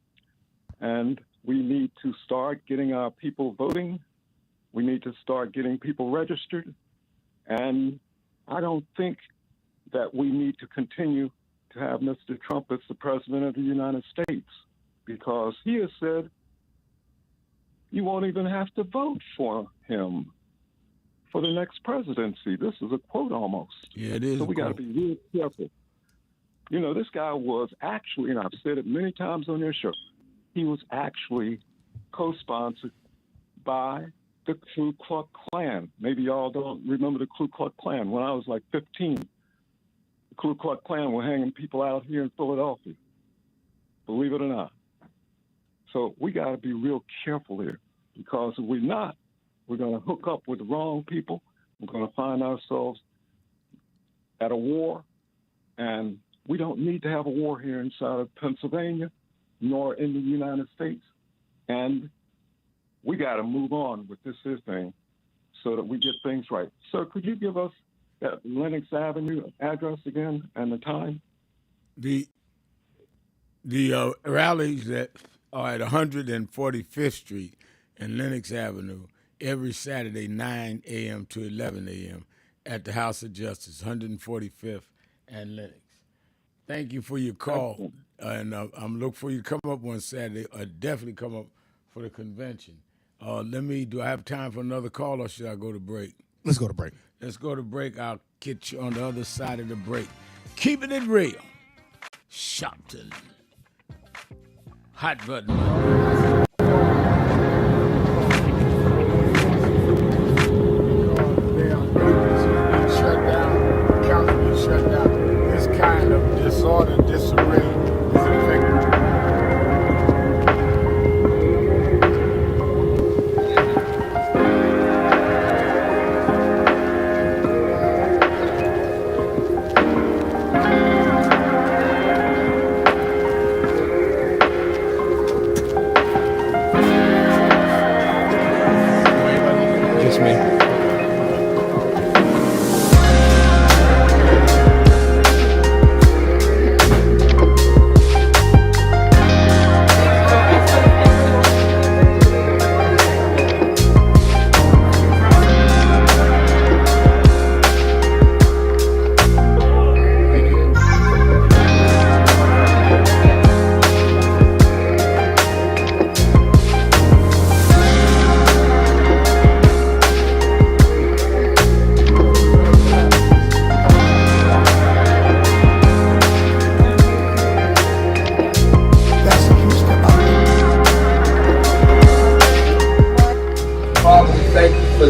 And we need to start getting our people voting. We need to start getting people registered. And I don't think that we need to continue to have Mr. Trump as the president of the United States, because he has said you won't even have to vote for him for the next presidency. This is a quote almost. Yeah, it is. So we got to be real careful. You know, this guy was actually, and I've said it many times on your show, he was actually co-sponsored by the Ku Klux Klan. Maybe y'all don't remember the Ku Klux Klan. When I was like 15, the Ku Klux Klan were hanging people out here in Philadelphia, believe it or not. So we got to be real careful here, because if we're not, we're going to hook up with the wrong people. We're going to find ourselves at a war, and we don't need to have a war here inside of Pennsylvania, nor in the United States. And we got to move on with this here thing so that we get things right. Sir, could you give us that Lenox Avenue address again and the time? The rallies that are at 145th Street and Lenox Avenue every Saturday, 9 a.m. to 11 a.m. at the House of Justice, 145th and Lenox. Thank you for your call, and I'm looking for you to come up one Saturday, or definitely come up for the convention. Do I have time for another call, or should I go to break? Let's go to break. Let's go to break. I'll get you on the other side of the break. Keeping it real. Sharpton. Hot button. Shut down. County shut down. This kind of disorder, disarray is affecting. Just me.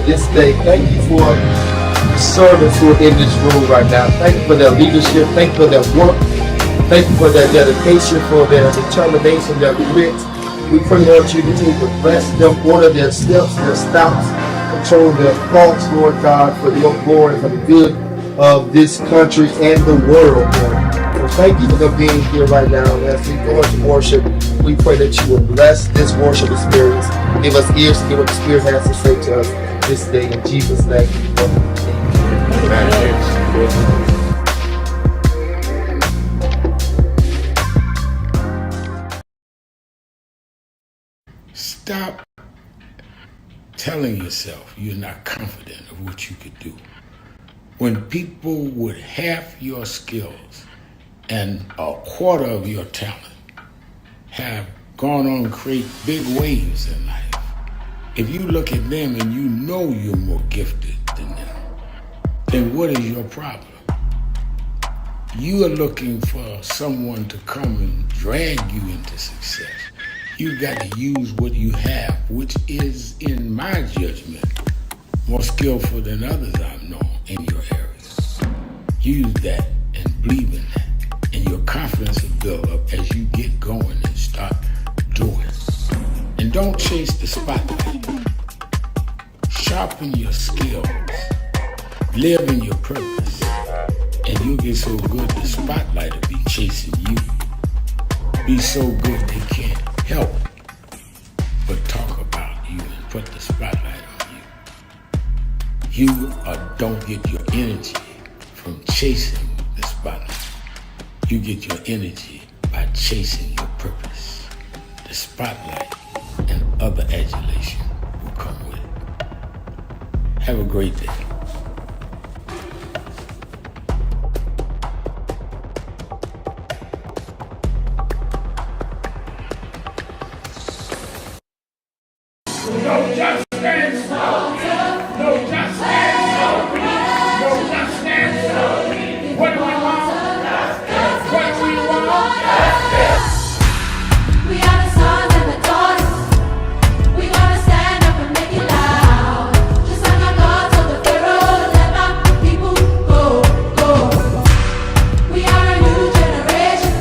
This day. Thank you for the servants who are in this room right now. Thank you for their leadership. Thank you for their work. Thank you for their dedication, for their determination, their grit. We pray, Lord, you continue to bless them, order their steps, their stops, control their thoughts, Lord God, for your glory, for the good of this country and the world, Lord. So thank you for them being here right now. As we go into worship, we pray that you will bless this worship experience. Give us ears to hear what the Spirit has to say to us. this day in Jesus' name. Amen. Stop telling yourself you're not confident of what you could do. When people with half your skills and a quarter of your talent have gone on to create big waves in life, if you look at them and you know you're more gifted than them, then what is your problem? You are looking for someone to come and drag you into success. You've got to use what you have, which is, in my judgment, more skillful than others I've known in your areas. Use that and believe in that, and your confidence will build up as you get going and start doing. And don't chase the spotlight. Sharpen your skills. Live in your purpose. And you'll get so good the spotlight will be chasing you. Be so good they can't help but talk about you and put the spotlight on you. You don't get your energy from chasing the spotlight. You get your energy by chasing your purpose. The spotlight and other adulation will come with it. Have a great day. No justice, no justice, no justice. What do we want? What do we want? We are the sons and the daughters. We gotta stand up and make it loud. Just like our God told the Pharaoh, let my people go, go. We are a new generation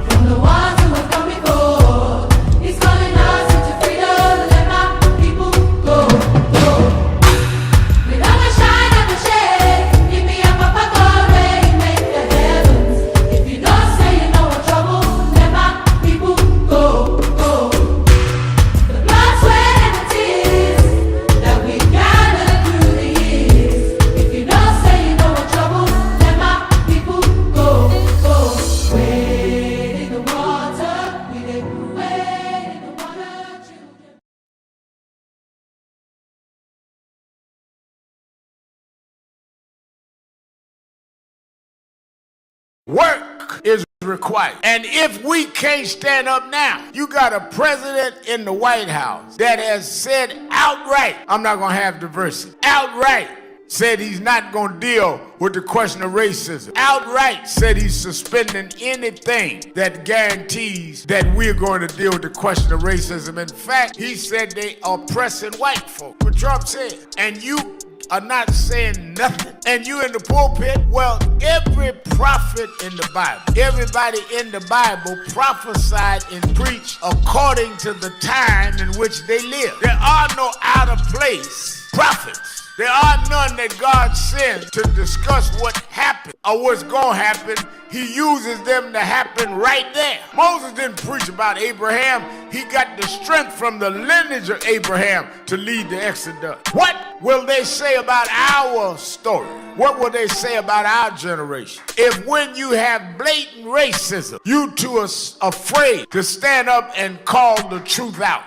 from the ones who have come before. He's calling us into freedom. Work is required. And if we can't stand up now, you got a president in the White House that has said outright, I'm not going to have diversity. Outright said he's not going to deal with the question of racism. Outright said he's suspending anything that guarantees that we're going to deal with the question of racism. In fact, he said they are oppressing white folk. What Trump said. And you are not saying nothing, and you in the pulpit. Well, every prophet in the Bible, everybody in the Bible prophesied and preached according to the time in which they lived. There are no out of place prophets. There are none that God sends to discuss what happened or what's going to happen. He uses them to happen right there. Moses didn't preach about Abraham. He got the strength from the lineage of Abraham to lead the Exodus. What will they say about our story? What will they say about our generation? If when you have blatant racism, you two are afraid to stand up and call the truth out.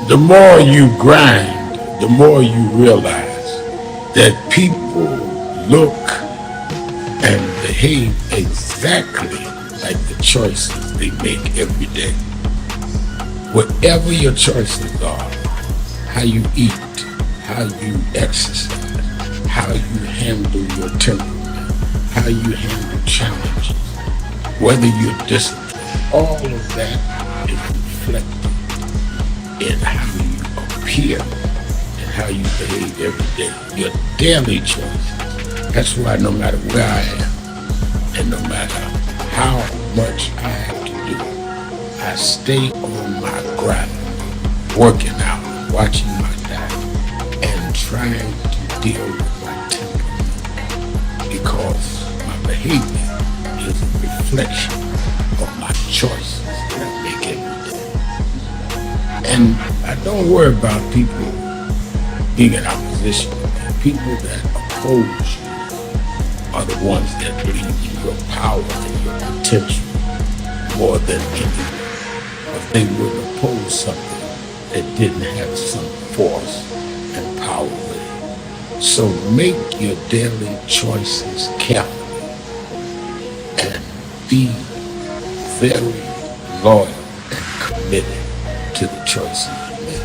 The more you grind, the more you realize that people look and behave exactly like the choices they make every day. Whatever your choices are, how you eat, how you exercise, how you handle your temperament, how you handle challenges, whether you're disciplined, all of that is reflected in how you appear and how you behave every day. Your daily choices. That's why no matter where I am and no matter how much I have to do, I I stay on my grind, working out, watching my diet, and trying to deal with my temperament because my behavior is a reflection of my choices that I make every day. And I don't worry about people being in opposition. People that oppose you are the ones that believe in your power and your potential more than anyone. But they would oppose something that didn't have some force and power with it. So make your daily choices carefully and be very loyal and committed to the choices you make.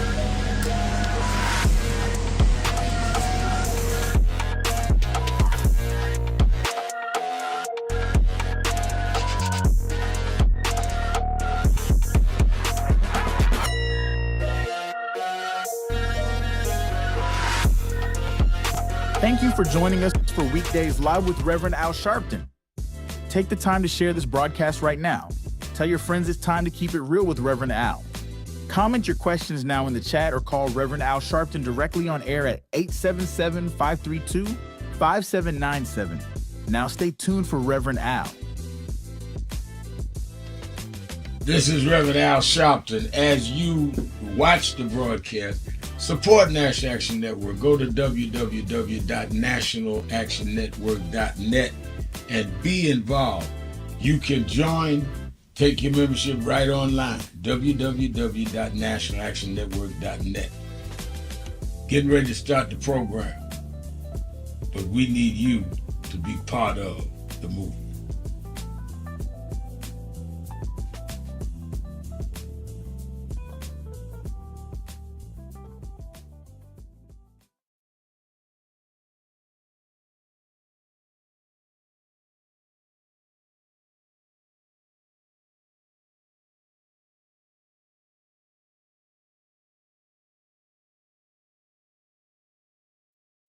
Thank you for joining us for Weekdays Live with Reverend Al Sharpton. Take the time to share this broadcast right now. Tell your friends it's time to keep it real with Reverend Al. Comment your questions now in the chat or call Reverend Al Sharpton directly on air at 877-532-5797. Now stay tuned for Reverend Al. This is Reverend Al Sharpton. As you watch the broadcast, support National Action Network. Go to www.nationalactionnetwork.net and be involved. You can join, take your membership right online, www.nationalactionnetwork.net. Getting ready to start the program, but we need you to be part of the movement.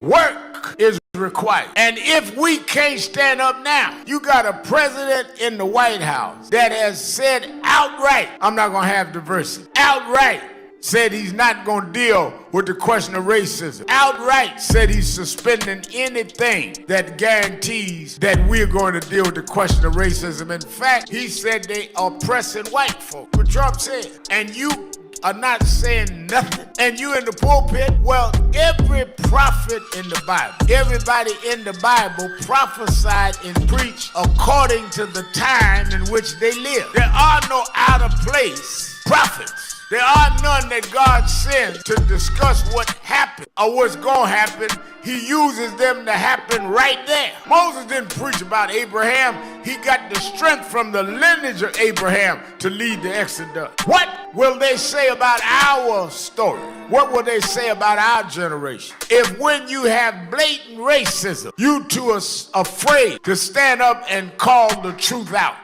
Work is required. And if we can't stand up now, you got a president in the White House that has said outright, I'm not going to have diversity. Outright said he's not going to deal with the question of racism. Outright said he's suspending anything that guarantees that we're going to deal with the question of racism. In fact, he said they are oppressing white folk. What Trump said. And you are not saying nothing, and you in the pulpit. Well, every prophet in the Bible, everybody in the Bible prophesied and preached according to the time in which they lived. There are no out of place prophets. There are none that God sends to discuss what happened or what's going to happen. He uses them to happen right there. Moses didn't preach about Abraham. He got the strength from the lineage of Abraham to lead the Exodus. What will they say about our story? What will they say about our generation? If when you have blatant racism, you two are afraid to stand up and call the truth out.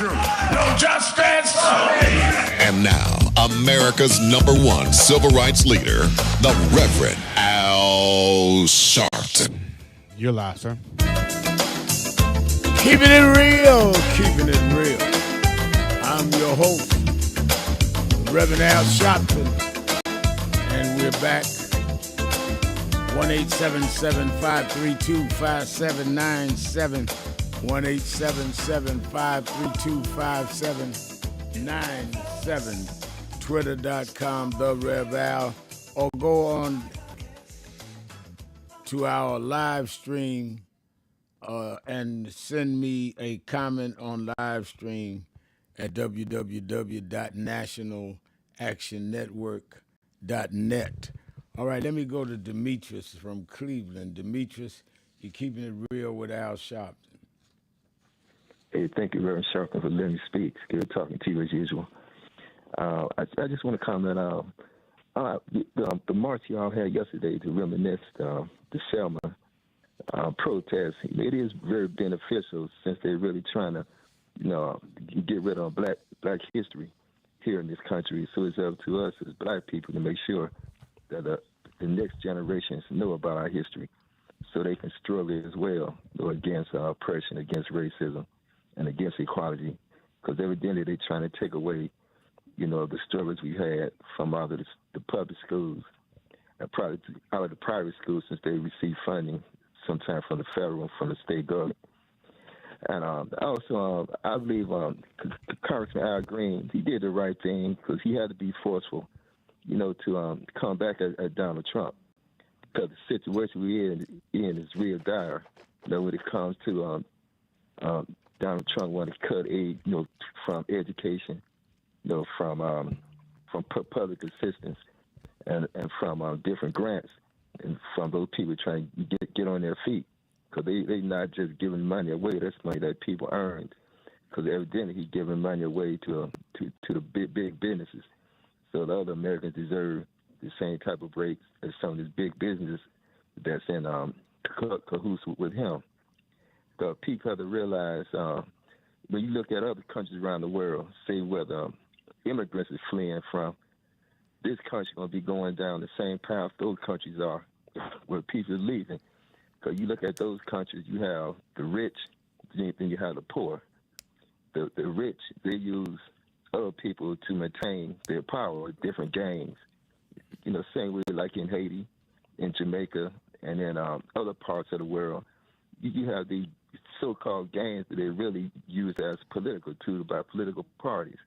No justice. And now, America's #1 civil rights leader, the Reverend Al Sharpton. You're live, sir. Keeping it real, keeping it real. I'm your host, Reverend Al Sharpton, and we're back. 1-877-532-5797. 1-877-532-5797. Twitter.com, The Rev Al, or go on to our live stream and send me a comment on live stream at www.nationalactionnetwork.net. All right, let me go to Demetrius from Cleveland. Demetrius, you're keeping it real with Al Sharpton. Hey, thank you, Reverend Sharpton, for letting me speak. Good talking to you as usual. I just want to comment the march y'all had yesterday to reminisce the Selma protest. It is very beneficial since they're really trying to, get rid of black history here in this country. So it's up to us as black people to make sure that the next generations know about our history, so they can struggle as well against oppression, against racism, and against equality. Because evidently they're trying to take away, the struggles we had from out of the public schools and probably out of the private schools, since they receive funding sometimes from the federal and from the state government. And also, I believe Congressman Al Green, he did the right thing because he had to be forceful, to come back at Donald Trump. Because the situation we're in is real dire. When it comes to Donald Trump wanting to cut aid, from education, from public assistance, and from different grants, and from those people trying to get on their feet. Because they not just giving money away. That's money that people earned. Because evidently he's giving money away to the big businesses. So the other Americans deserve the same type of breaks as some of these big businesses that's in cahoots with him. The people have to realize when you look at other countries around the world, say where the immigrants are fleeing from, this country going to be going down the same path those countries are, where people are leaving. Because you look at those countries, you have the rich, then you have the poor. The rich, they use other people to maintain their power with different gangs. Same way like in Haiti, in Jamaica, and in other parts of the world. You have these so-called gangs that they really use as political tools by political parties.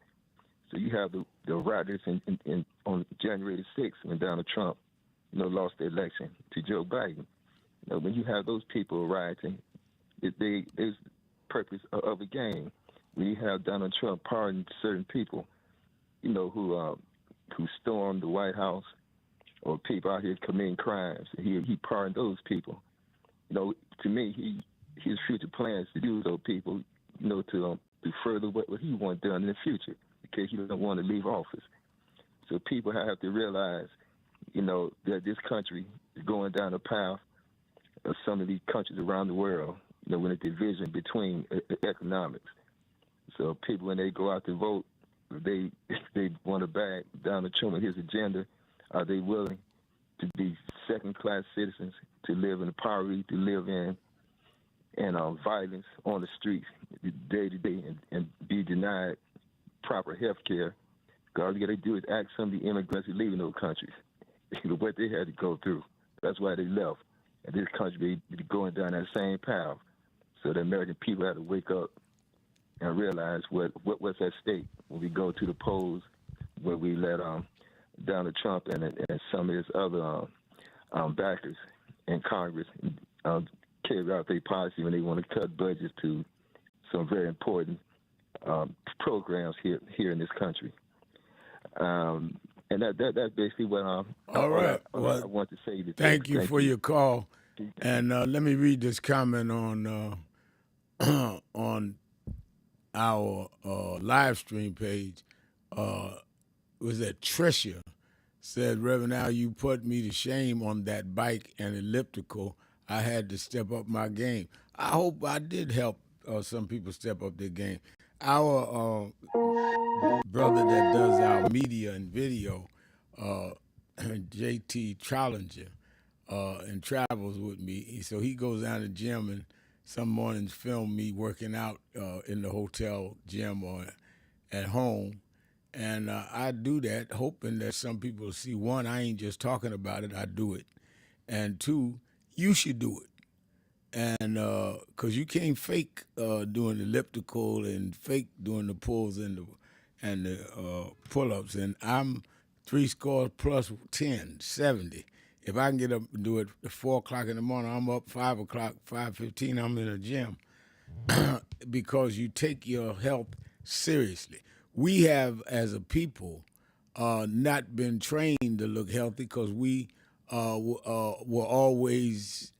So you have the rioters on January the 6th when Donald Trump, lost the election to Joe Biden. When you have those people rioting, there's purpose of a game. When you have Donald Trump pardoning certain people, who stormed the White House or people out here committing crimes, he pardoned those people. To me, his future plans to use those people, to further what he wants done in the future, because he doesn't want to leave office. So people have to realize, that this country is going down a path of some of these countries around the world, with a division between economics. So people, when they go out to vote, they want to back Donald Trump and his agenda. Are they willing to be second-class citizens, to live in poverty, to live in violence on the streets day to day, and be denied proper health care? All you got to do is ask some of the immigrants who live in those countries what they had to go through. That's why they left. And this country be going down that same path. So the American people have to wake up and realize what's at stake when we go to the polls, where we let Donald Trump and some of his other backers in Congress carry out their policy when they want to cut budgets to some very important programs here in this country. And that's basically what All right. I want to say. Thank you for your call. And let me read this comment on on our live stream page. Was that Tricia said, Reverend Al, you put me to shame on that bike and elliptical. I had to step up my game. I hope I did help some people step up their game. Our brother that does our media and video, JT Challenger, and travels with me. So he goes down to the gym and some mornings film me working out in the hotel gym or at home. And I do that hoping that some people will see, one, I ain't just talking about it, I do it. And two, you should do it. And because you can't fake doing the elliptical and fake doing the pulls and the pull-ups. And I'm 70. If I can get up and do it at 4 o'clock in the morning, I'm up 5 o'clock, 5:15, I'm in the gym. Because you take your health seriously. We have, as a people, not been trained to look healthy because we were always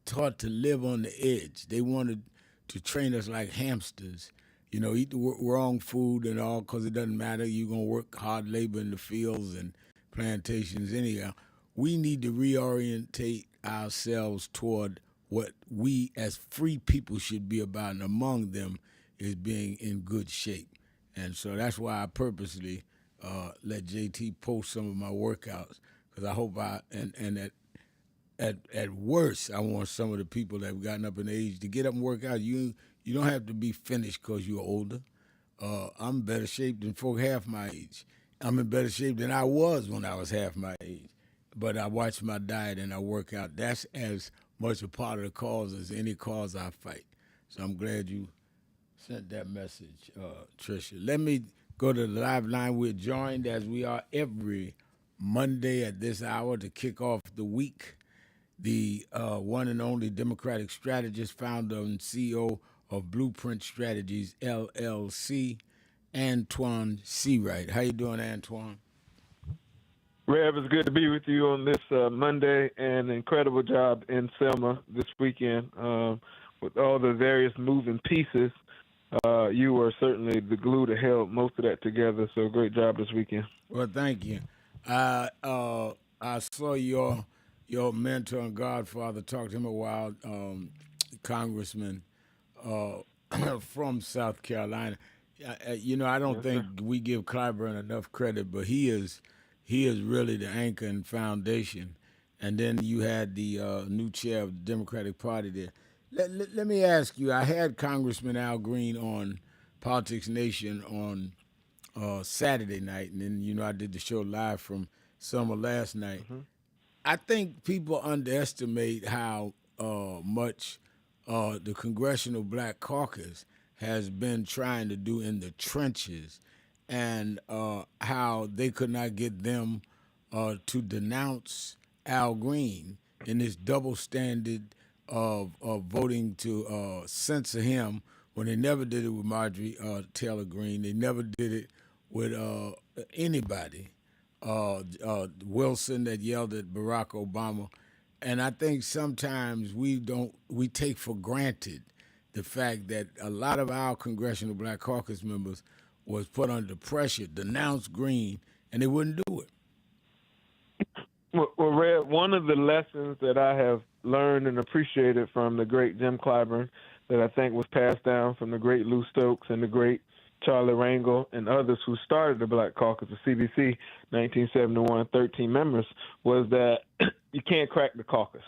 taught to live on the edge. They wanted to train us like hamsters, eat the wrong food and all because it doesn't matter. You're going to work hard labor in the fields and plantations anyhow. We need to reorientate ourselves toward what we as free people should be about, and among them is being in good shape. And so that's why I purposely let JT post some of my workouts, because I hope at worst, I want some of the people that have gotten up in age to get up and work out. You don't have to be finished because you're older. I'm in better shape than folk half my age. I'm in better shape than I was when I was half my age. But I watch my diet and I work out. That's as much a part of the cause as any cause I fight. So I'm glad you sent that message, Tricia. Let me go to the live line. We're joined as we are every Monday at this hour to kick off the week. The one and only Democratic strategist, founder and CEO of Blueprint Strategies, LLC, Antoine Seawright. How you doing, Antoine? Rev, it's good to be with you on this Monday, and incredible job in Selma this weekend with all the various moving pieces. You were certainly the glue that held most of that together, so great job this weekend. Well, thank you. I saw your mentor and godfather, talked to him a while, Congressman from South Carolina. I don't think we give Clyburn enough credit, but he is really the anchor and foundation. And then you had the new chair of the Democratic Party there. Let me ask you, I had Congressman Al Green on Politics Nation on Saturday night, and then, I did the show live from Selma last night. Mm-hmm. I think people underestimate how much the Congressional Black Caucus has been trying to do in the trenches, and how they could not get them to denounce Al Green in this double standard of voting to censor him when they never did it with Marjorie Taylor Greene. They never did it with anybody. Wilson that yelled at Barack Obama. And I think sometimes we take for granted the fact that a lot of our Congressional Black Caucus members was put under pressure, denounced Green, and they wouldn't do it. Well, Red, one of the lessons that I have learned and appreciated from the great Jim Clyburn that I think was passed down from the great Lou Stokes and the great Charlie Rangel and others who started the Black Caucus, the CBC, 1971, 13 members, was that you can't crack the caucus.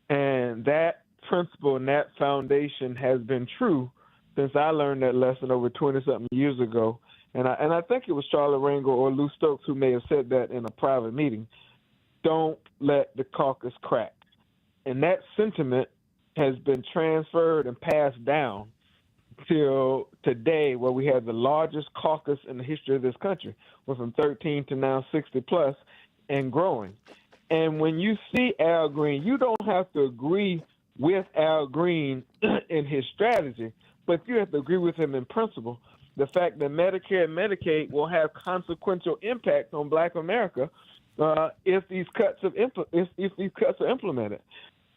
And that principle and that foundation has been true since I learned that lesson over 20-something years ago. And I think it was Charlie Rangel or Lou Stokes who may have said that in a private meeting. Don't let the caucus crack. And that sentiment has been transferred and passed down till today, where we have the largest caucus in the history of this country. Went from 13 to now 60 plus and growing. And when you see Al Green, you don't have to agree with Al Green in his strategy, but you have to agree with him in principle. The fact that Medicare and Medicaid will have consequential impact on Black America if these cuts are implemented.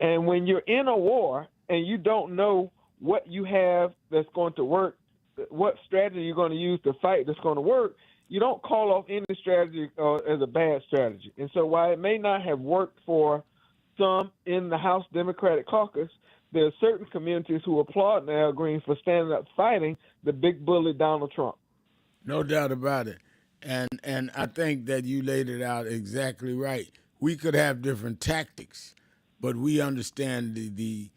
And when you're in a war and you don't know what you have that's going to work, what strategy you're going to use to fight that's going to work, you don't call off any strategy as a bad strategy. And so while it may not have worked for some in the House Democratic Caucus, there are certain communities who applaud Al Green for standing up fighting the big bully Donald Trump. No doubt about it. And I think that you laid it out exactly right. We could have different tactics, but we understand the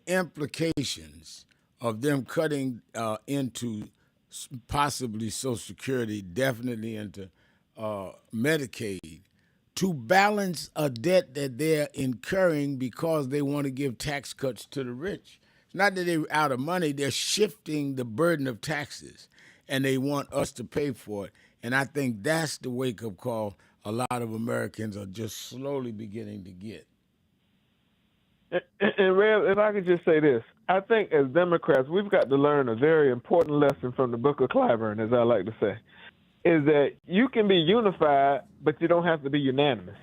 implications of them cutting into possibly Social Security, definitely into Medicaid, to balance a debt that they're incurring because they want to give tax cuts to the rich. It's not that they're out of money, they're shifting the burden of taxes, and they want us to pay for it. And I think that's the wake-up call a lot of Americans are just slowly beginning to get. And Rev, if I could just say this, I think as Democrats, we've got to learn a very important lesson from the Book of Clyburn, as I like to say, is that you can be unified, but you don't have to be unanimous.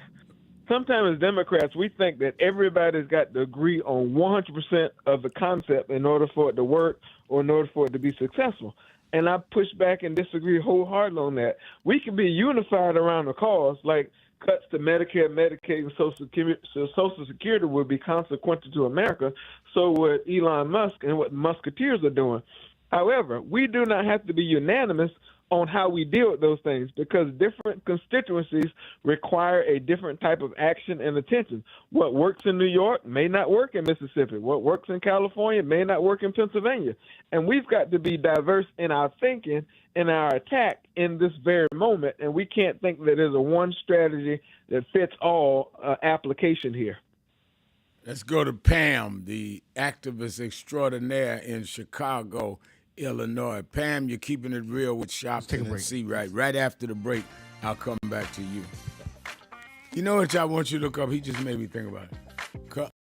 Sometimes as Democrats, we think that everybody's got to agree on 100% of the concept in order for it to work or in order for it to be successful. And I push back and disagree wholeheartedly on that. We can be unified around the cause, like cuts to Medicare, Medicaid, and Social Security would be consequential to America. So would Elon Musk and what Musketeers are doing. However, we do not have to be unanimous on how we deal with those things, because different constituencies require a different type of action and attention. What works in New York may not work in Mississippi. What works in California may not work in Pennsylvania. And we've got to be diverse in our thinking and our attack in this very moment. And we can't think that there's a one strategy that fits all application here. Let's go to Pam, the activist extraordinaire in Chicago, Illinois. Pam, you're keeping it real with Sharpton and C. Right after the break, I'll come back to you. You know what I want you to look up? He just made me think about it.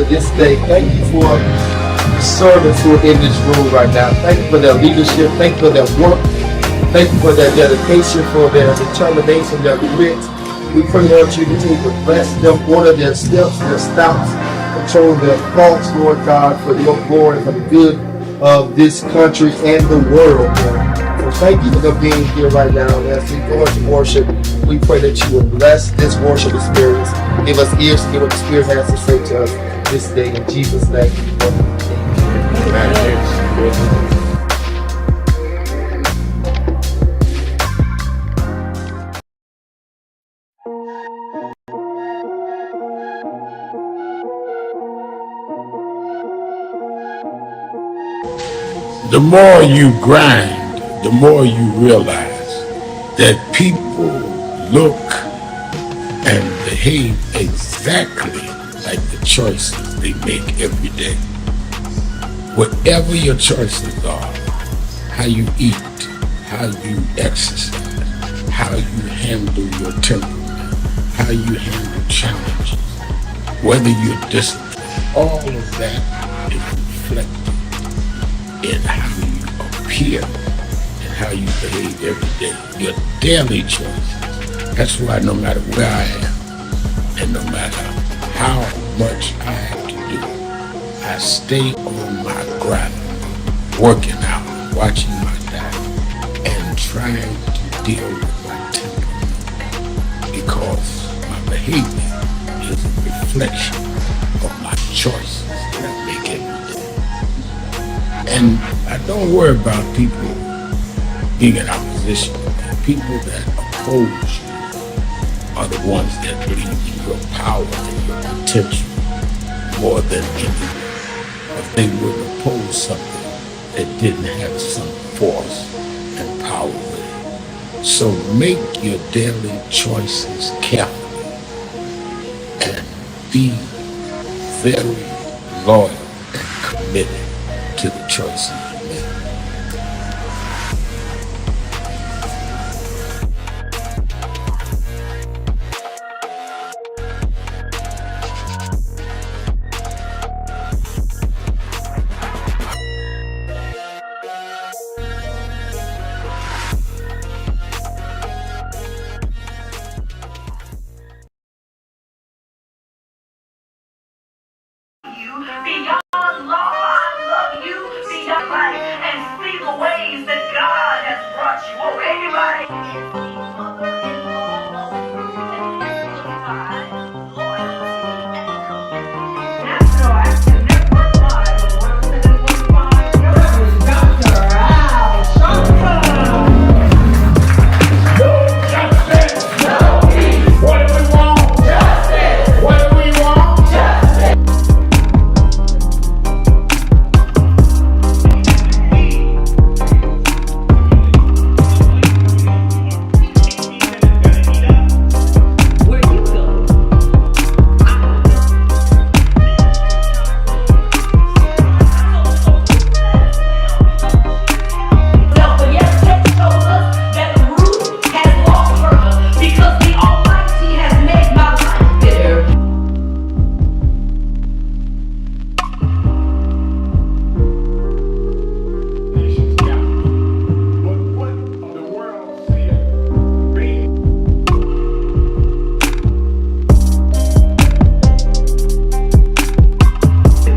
This day. Thank you for the servants who are in this room right now. Thank you for their leadership. Thank you for their work. Thank you for their dedication, for their determination, their grit. We pray, Lord, you continue to bless them, order their steps, their stops, control their thoughts, Lord God, for your glory, for the good of this country and the world, Lord. So thank you for them being here right now. As we go into worship, we pray that you will bless this worship experience. Give us ears to hear what the Spirit has to say to us this day. In Jesus' name. Amen. The more you grind, the more you realize that people look and behave exactly like the choices they make every day. Whatever your choices are, how you eat, how you exercise, how you handle your temperament, how you handle challenges, whether you're disciplined, all of that is reflected in how you appear and how you behave every day. Your daily choices. That's why no matter where I am and no matter how much I have to do, I stay on my grind, working out, watching my diet, and trying to deal with my temperament, because my behavior is a reflection of my choices that I make every day. And I don't worry about people being in opposition. People that oppose you are the ones that believe in your power and your potential more than anything. If they would oppose something that didn't have some force and power with it. So make your daily choices carefully and be very loyal and committed to the choices you make. Beyond law, I love you beyond life and see the ways that God has brought you. Oh, anybody is the mother-in-law of truth and exemplified loyalty and commitment. National Action Network Live with 107.5 Dr. Al Sharpton. No justice, no peace. What do we want? Justice. What do we want? Justice.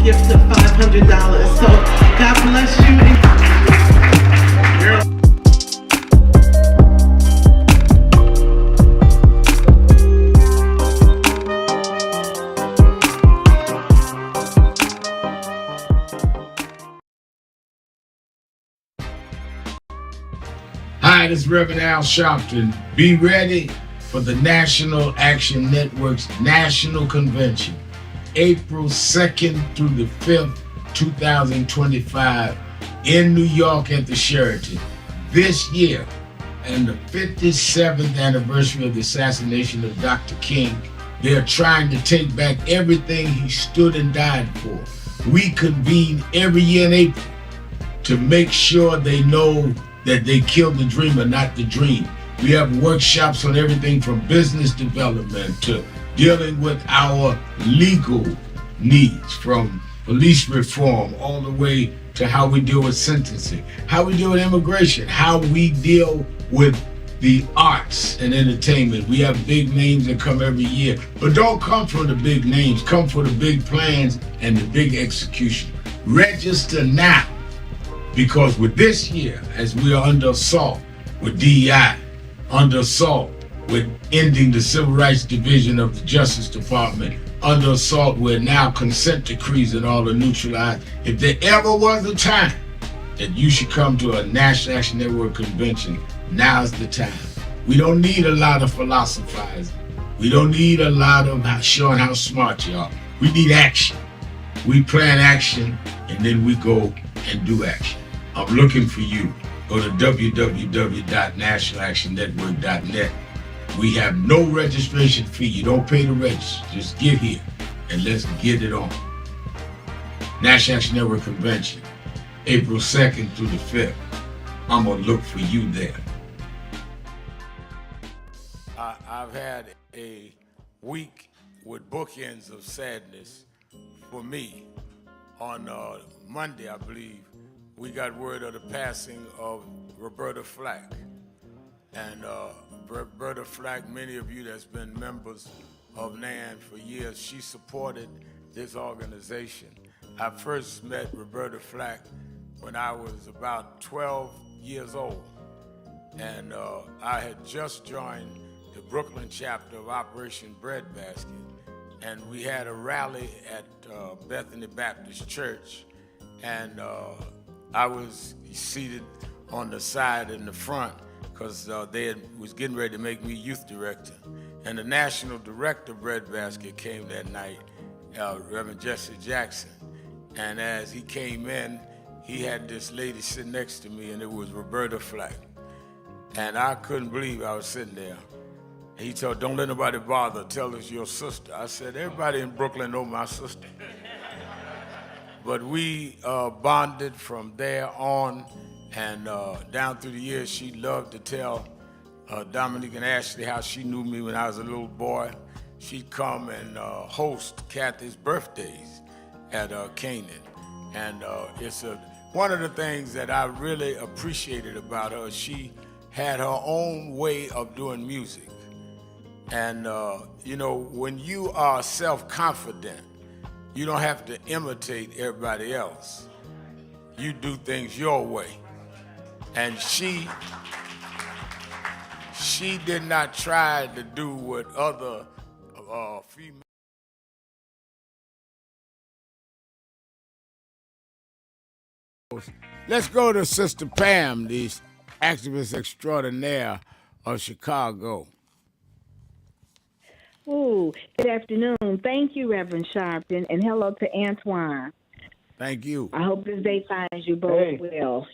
Gift of $500. So God bless you. Hi, this is Reverend Al Sharpton. Be ready for the National Action Network's National Convention, April 2nd through the 5th, 2025, in New York at the Sheraton. This year, and the 57th anniversary of the assassination of Dr. King, they're trying to take back everything he stood and died for. We convene every year in April to make sure they know that they killed the dreamer, not the dream. We have workshops on everything from business development to dealing with our legal needs, from police reform all the way to how we deal with sentencing, how we deal with immigration, how we deal with the arts and entertainment. We have big names that come every year, but don't come for the big names, come for the big plans and the big execution. Register now, because with this year, as we are under assault with DEI, under assault with ending the Civil Rights Division of the Justice Department, under assault with now consent decrees and all the neutralized. If there ever was a time that you should come to a National Action Network convention, now's the time. We don't need a lot of philosophizing. We don't need a lot of showing how smart you are. We need action. We plan action and then we go and do action. I'm looking for you. Go to www.nationalactionnetwork.net. We have no registration fee. You don't pay to register. Just get here and let's get it on. National Action Network Convention, April 2nd through the 5th. I'm going to look for you there. I've had a week with bookends of sadness for me. On Monday, I believe, we got word of the passing of Roberta Flack. And Roberta Flack, many of you that's been members of NAN for years, she supported this organization. I first met Roberta Flack when I was about 12 years old. And I had just joined the Brooklyn chapter of Operation Breadbasket. And we had a rally at Bethany Baptist Church. And I was seated on the side in the front because they was getting ready to make me youth director. And the national director of Breadbasket came that night, Reverend Jesse Jackson. And as he came in, he had this lady sitting next to me, and it was Roberta Flack. And I couldn't believe I was sitting there. And he told, "Don't let nobody bother, tell us your sister." I said, "Everybody in Brooklyn know my sister." but we bonded from there on, and down through the years, she loved to tell Dominique and Ashley how she knew me when I was a little boy. She'd come and host Kathy's birthdays at Canaan. And it's one of the things that I really appreciated about her. She had her own way of doing music. And, you know, when you are self-confident, you don't have to imitate everybody else. You do things your way. And she did not try to do what other females. Let's go to Sister Pam, the activist extraordinaire of Chicago. Ooh, good afternoon. Thank you, Reverend Sharpton, and hello to Antoine. Thank you. I hope this day finds you both well.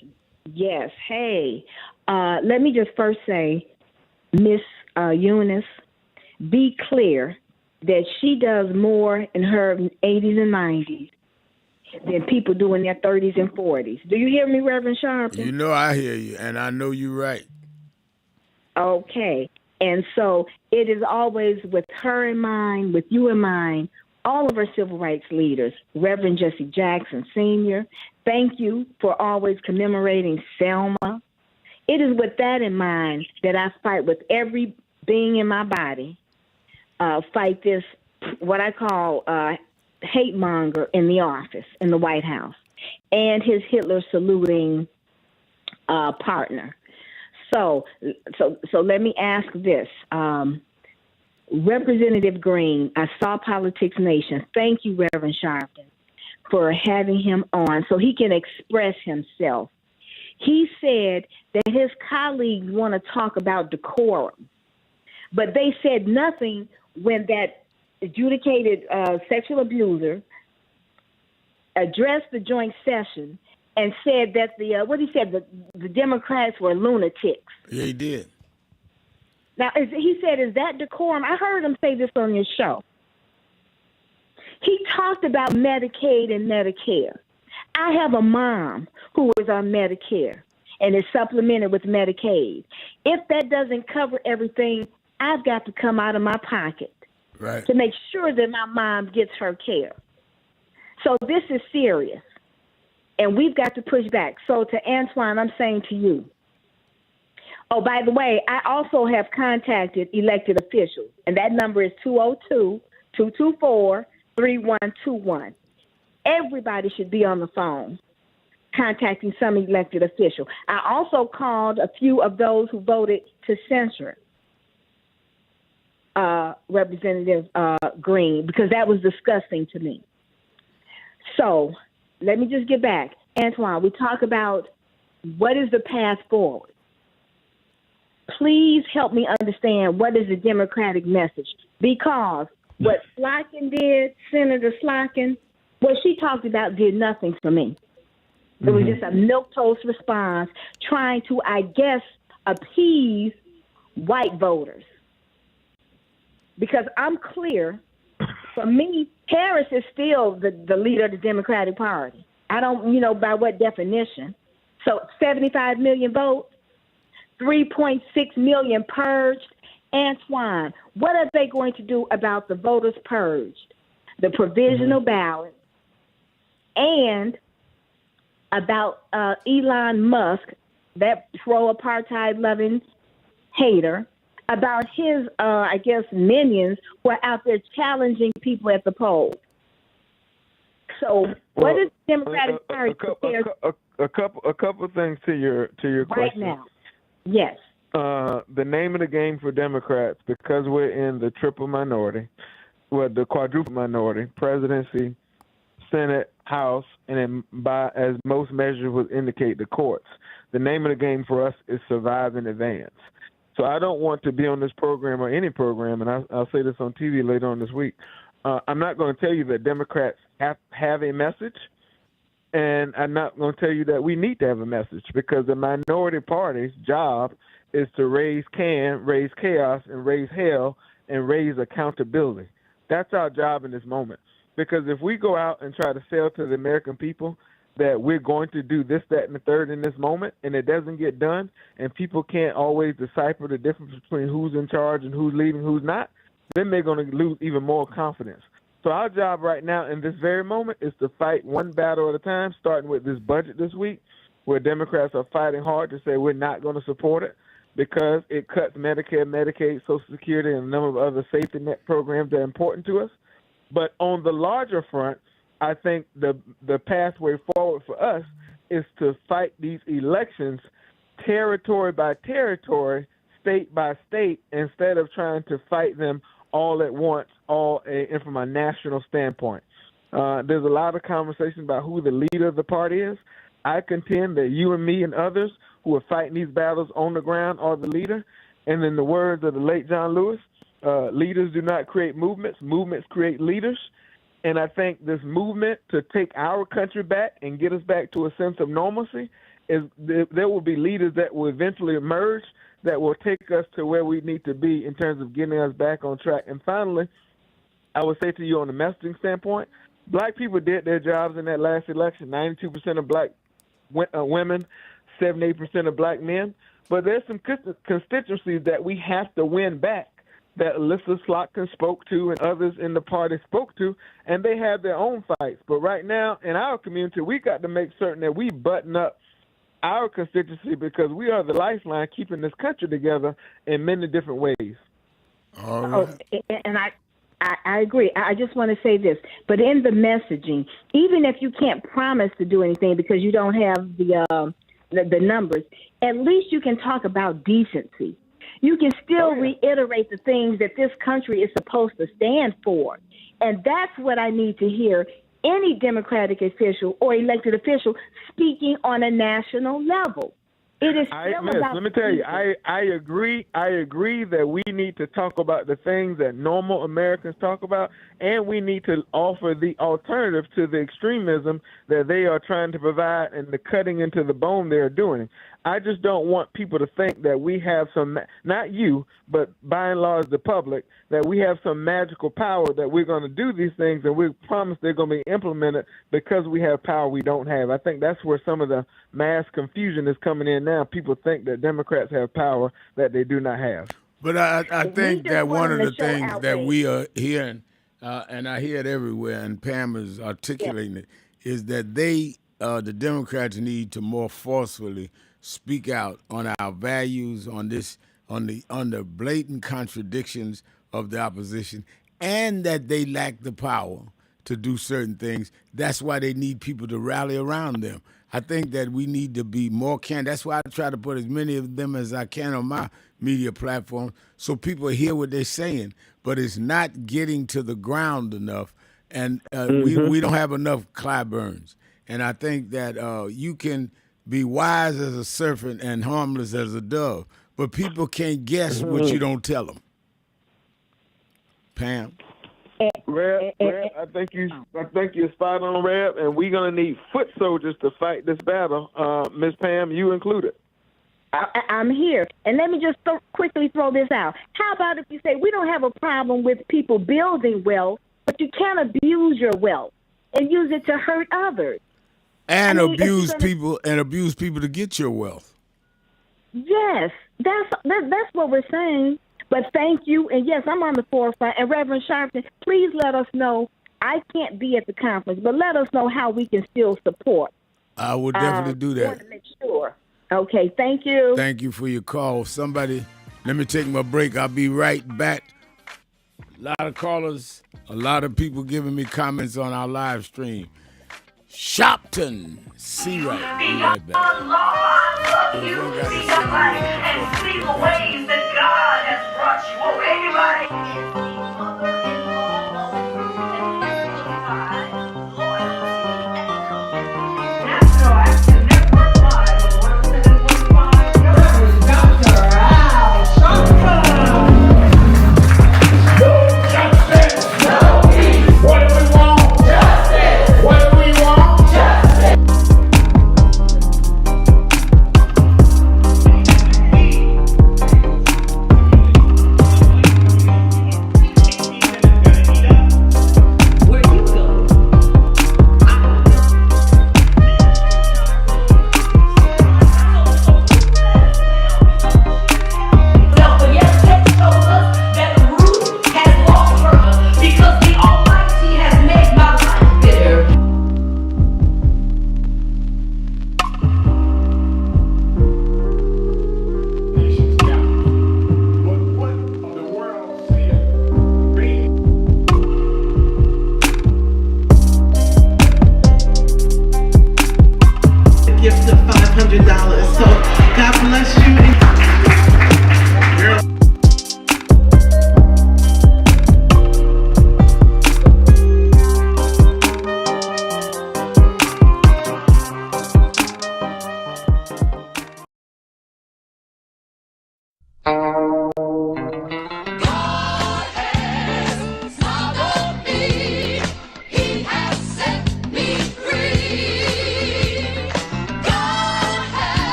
Yes. Hey, let me just first say, Miss Eunice, be clear that she does more in her 80s and 90s than people do in their 30s and 40s. Do you hear me, Reverend Sharpton? You know I hear you, and I know you're right. Okay. And so it is always with her in mind, with you in mind, all of our civil rights leaders, Reverend Jesse Jackson Sr., thank you for always commemorating Selma. It is with that in mind that I fight with every being in my body, fight this, what I call hate monger in the office, in the White House, and his Hitler saluting partner. So let me ask this. Representative Green, I saw Politics Nation. Thank you, Reverend Sharpton, for having him on so he can express himself. He said that his colleagues want to talk about decorum, but they said nothing when that adjudicated sexual abuser addressed the joint session and said that the Democrats were lunatics. Yeah, he did. Now, he said, is that decorum? I heard him say this on your show. He talked about Medicaid and Medicare. I have a mom who is on Medicare and is supplemented with Medicaid. If that doesn't cover everything, I've got to come out of my pocket to make sure that my mom gets her care. So this is serious, and we've got to push back. So to Antoine, I'm saying to you, oh, by the way, I also have contacted elected officials, and that number is 202-224-3121. Everybody should be on the phone contacting some elected official. I also called a few of those who voted to censure Representative Green, because that was disgusting to me. So let me just get back. Antoine, we talk about what is the path forward. Please help me understand what is the Democratic message, because what Slotkin did, Senator Slotkin, what she talked about did nothing for me. It was just a milquetoast response trying to, I guess, appease white voters. Because I'm clear, for me, Harris is still the leader of the Democratic Party. I don't, by what definition. So 75 million votes, 3.6 million purged. Antoine, what are they going to do about the voters purged, the provisional ballot, and about Elon Musk, that pro-apartheid loving hater, about his, I guess, minions who are out there challenging people at the polls? So what is the Democratic Party prepared? A couple things to your question. Right now. Yes. The name of the game for Democrats, because we're in the triple minority, the quadruple minority, presidency, Senate, House, and then as most measures would indicate, the courts. The name of the game for us is survive and advance. So I don't want to be on this program or any program, and I'll say this on TV later on this week. I'm not going to tell you that Democrats have a message, and I'm not going to tell you that we need to have a message, because the minority party's job is to raise chaos, and raise hell, and raise accountability. That's our job in this moment. Because if we go out and try to sell to the American people that we're going to do this, that, and the third in this moment, and it doesn't get done, and people can't always decipher the difference between who's in charge and who's leading, who's not, then they're going to lose even more confidence. So our job right now in this very moment is to fight one battle at a time, starting with this budget this week, where Democrats are fighting hard to say we're not going to support it because it cuts Medicare, Medicaid, Social Security, and a number of other safety net programs that are important to us. But on the larger front, I think the pathway forward for us is to fight these elections territory by territory, state by state, instead of trying to fight them all at once, and from a national standpoint. There's a lot of conversation about who the leader of the party is. I contend that you and me and others who are fighting these battles on the ground are the leader. And in the words of the late John Lewis, leaders do not create movements, movements create leaders. And I think this movement to take our country back and get us back to a sense of normalcy there will be leaders that will eventually emerge that will take us to where we need to be in terms of getting us back on track. And finally, I would say to you on the messaging standpoint, black people did their jobs in that last election. 92% of black women, 78% of black men. But there's some constituencies that we have to win back that Alyssa Slotkin spoke to and others in the party spoke to, and they have their own fights. But right now, in our community, we got to make certain that we button up our constituency because we are the lifeline keeping this country together in many different ways. All right. And I agree. I just want to say this, but in the messaging, even if you can't promise to do anything because you don't have the numbers, at least you can talk about decency. You can still reiterate the things that this country is supposed to stand for. And that's what I need to hear any Democratic official or elected official speaking on a national level. It is still about let me tell you, I agree that we need to talk about the things that normal Americans talk about, and we need to offer the alternative to the extremism that they are trying to provide and the cutting into the bone they're doing. I just don't want people to think that we have some, not you, but by and large the public, that we have some magical power that we're going to do these things and we promise they're going to be implemented because we have power we don't have. I think that's where some of the mass confusion is coming in now. People think that Democrats have power that they do not have. But I think that one of the things that we are hearing, and I hear it everywhere, and Pam is articulating it, is that the Democrats need to more forcefully speak out on our values, on the blatant contradictions of the opposition, and that they lack the power to do certain things. That's why they need people to rally around them. I think that we need to be more candid. That's why I try to put as many of them as I can on my media platform so people hear what they're saying, but it's not getting to the ground enough, and we don't have enough Clyburns. And I think that you can be wise as a serpent and harmless as a dove, but people can't guess what you don't tell them. Pam? Reb, I think you're spot on, Reb, and we're gonna need foot soldiers to fight this battle. Ms. Pam, you included. I'm here, and let me just quickly throw this out. How about if you say we don't have a problem with people building wealth, but you can't abuse your wealth and use it to hurt others? And abuse people to get your wealth. Yes, that's what we're saying. But thank you, and yes, I'm on the forefront. And Reverend Sharpton, please let us know. I can't be at the conference, but let us know how we can still support. I will definitely do that. I want to make sure. Okay, thank you. Thank you for your call. Somebody, let me take my break. I'll be right back. A lot of callers, a lot of people giving me comments on our live stream. Sharpton, see right back. You see your life and see the ways that God has brought you. Oh, anybody?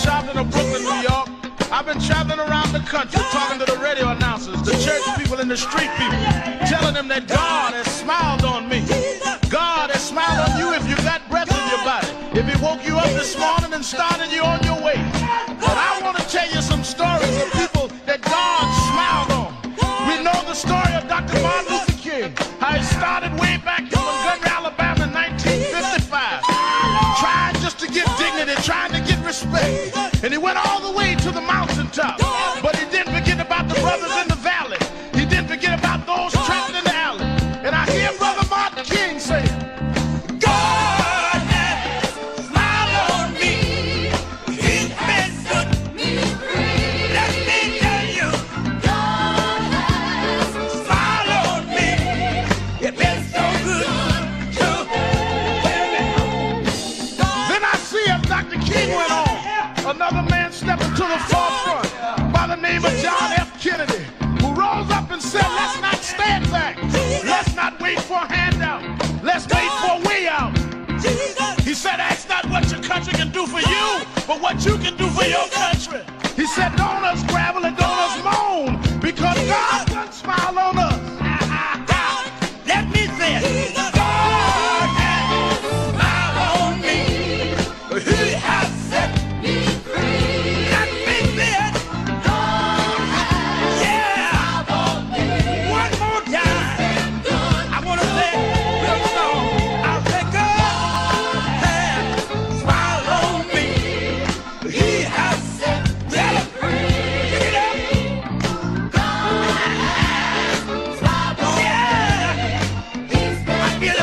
Sharpton of Brooklyn, New York. I've been traveling around the country talking to the radio announcers, the church people and the street people, telling them that God has smiled on me. God has smiled on you if you got breath in your body. If he woke you up this morning and started you on your way. But I want to tell you some stories of people that God smiled on. We know the story of Dr. Martin Luther King, how he started way back in Montgomery, Alabama in 1955, trying just to get dignity, trying to get respect. And he went all the way to the mountaintop. But he didn't forget about the brothers in the valley. He didn't forget about those trapped in the alley. And I hear Brother Martin King say, God has smiled on me. He's been good to me. Let me tell you, God has smiled on me. It's been so good to me. Then I see as Dr. King went on, another man stepping to the forefront by the name of John F. Kennedy, who rose up and said, let's not stand back. Let's not wait for a handout. Let's wait for a way out. He said, ask not what your country can do for you, but what you can do for your country. He said, don't us gravel and don't us moan, because God doesn't smile on us. Let me say it. God has smiled on me. He has set me free. Let me say it. God has smiled on me. One more time. I want to say this song. I'll say God has smiled on me. He has set me free. Pick it up. God has smiled on me. He's been good.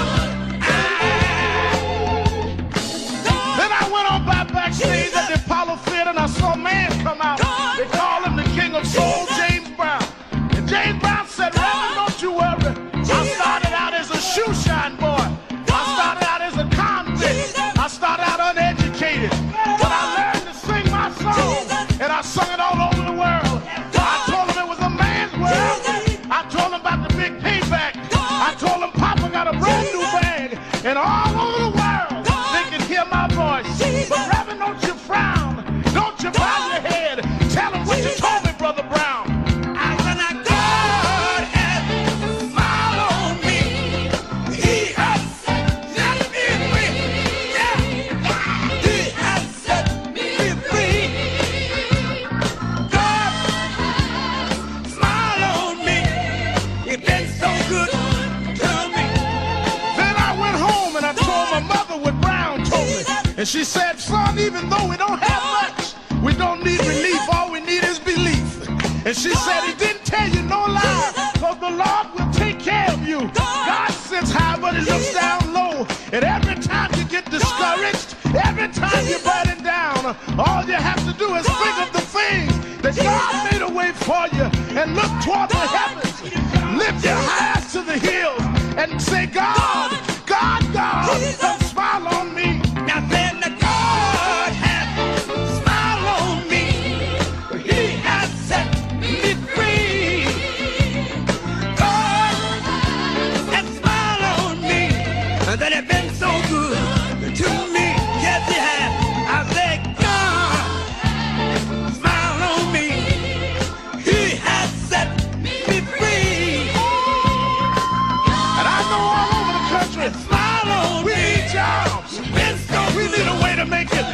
Then I went on by backstage at the Apollo Theater and I saw a man come out. They call him the King of Soul, James Brown. And James Brown said, Reverend, don't you worry. I started out as a shoe shine boy. I started out as a convict. I started out uneducated. But I learned to sing my song. And I sung it all over the world. I told him it was a man's world. I told him about the big payback. I told him Papa got a brand new bag. And all over the world, they can hear my voice. But Reverend, don't you frown. Don't you bow your head. Tell him what you told me, Brother Brown. I said, now God has smiled on me. He has set me free. Yeah. He has set me free. God has smiled on me. It's been so good to me. Then I went home and I told my mother what Brown told me. And she said, son, even though we don't have much, we don't need relief. All we need is belief. And she said, he didn't tell you no lie, because the Lord will take care of you. God sits high, but he looks down low. And every time you get discouraged, every time you're burdened down, all you have to do is think of the things that God made a way for you and look toward the heavens. Lift your eyes to the hills and say, God, God, God, don't smile on me. Now then, the God has smiled on me. He has set me free. God has smiled on me. And that has been so good to me. Yes, he has. I say, God smiled on me. He has set me free. And I know all over the country, smile on me. We need jobs. We need a way to make it.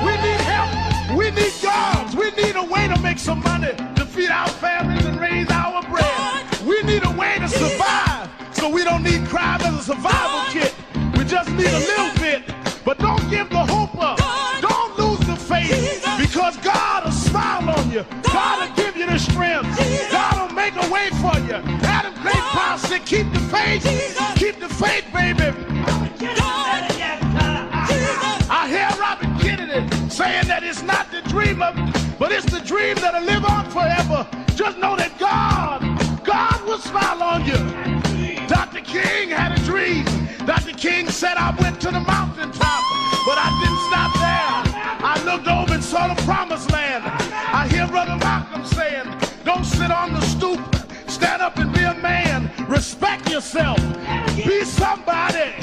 We need help. We need jobs. We need a way to make some money to feed our families and raise our bread. We need a way to survive, so we don't need crime as a survival kit. We just need a little bit. But don't give the hope up. Don't lose the faith, because God will smile on you. God will give you the strength. God will make a way for you. Adam Great Power said, keep the faith. Keep the faith, baby. I hear Robert Kennedy saying that it's not the dream of, but it's the dream that'll live on forever. Just know that God will smile on you. Dr. King had a dream. Dr. King said, I went to the mountaintop, but I didn't stop there. I looked over and saw the promised land. I hear Brother Malcolm saying, don't sit on the stoop. Stand up and be a man. Respect yourself. Be somebody.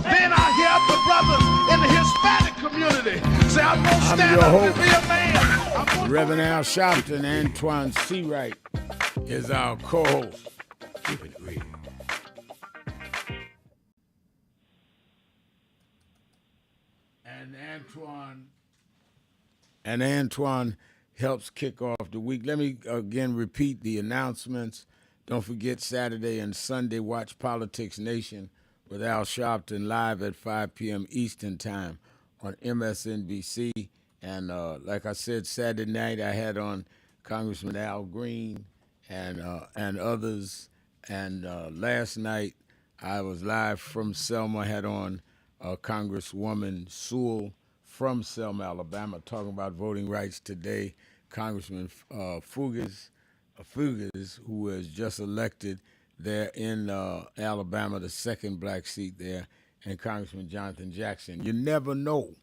Then I hear the brothers in the Hispanic community Say, I'm gonna I'm stand your up host, and be a man. Reverend Al Sharpton. Antoine Seawright is our co-host. Keep it real. And Antoine helps kick off the week. Let me again repeat the announcements. Don't forget Saturday and Sunday, watch Politics Nation with Al Sharpton live at 5 p.m. Eastern Time on MSNBC. And like I said, Saturday night I had on Congressman Al Green and others. And last night I was live from Selma, had on Congresswoman Sewell from Selma, Alabama, talking about voting rights today. Congressman Fuges, who was just elected there in Alabama, the second black seat there, and Congressman Jonathan Jackson. You never know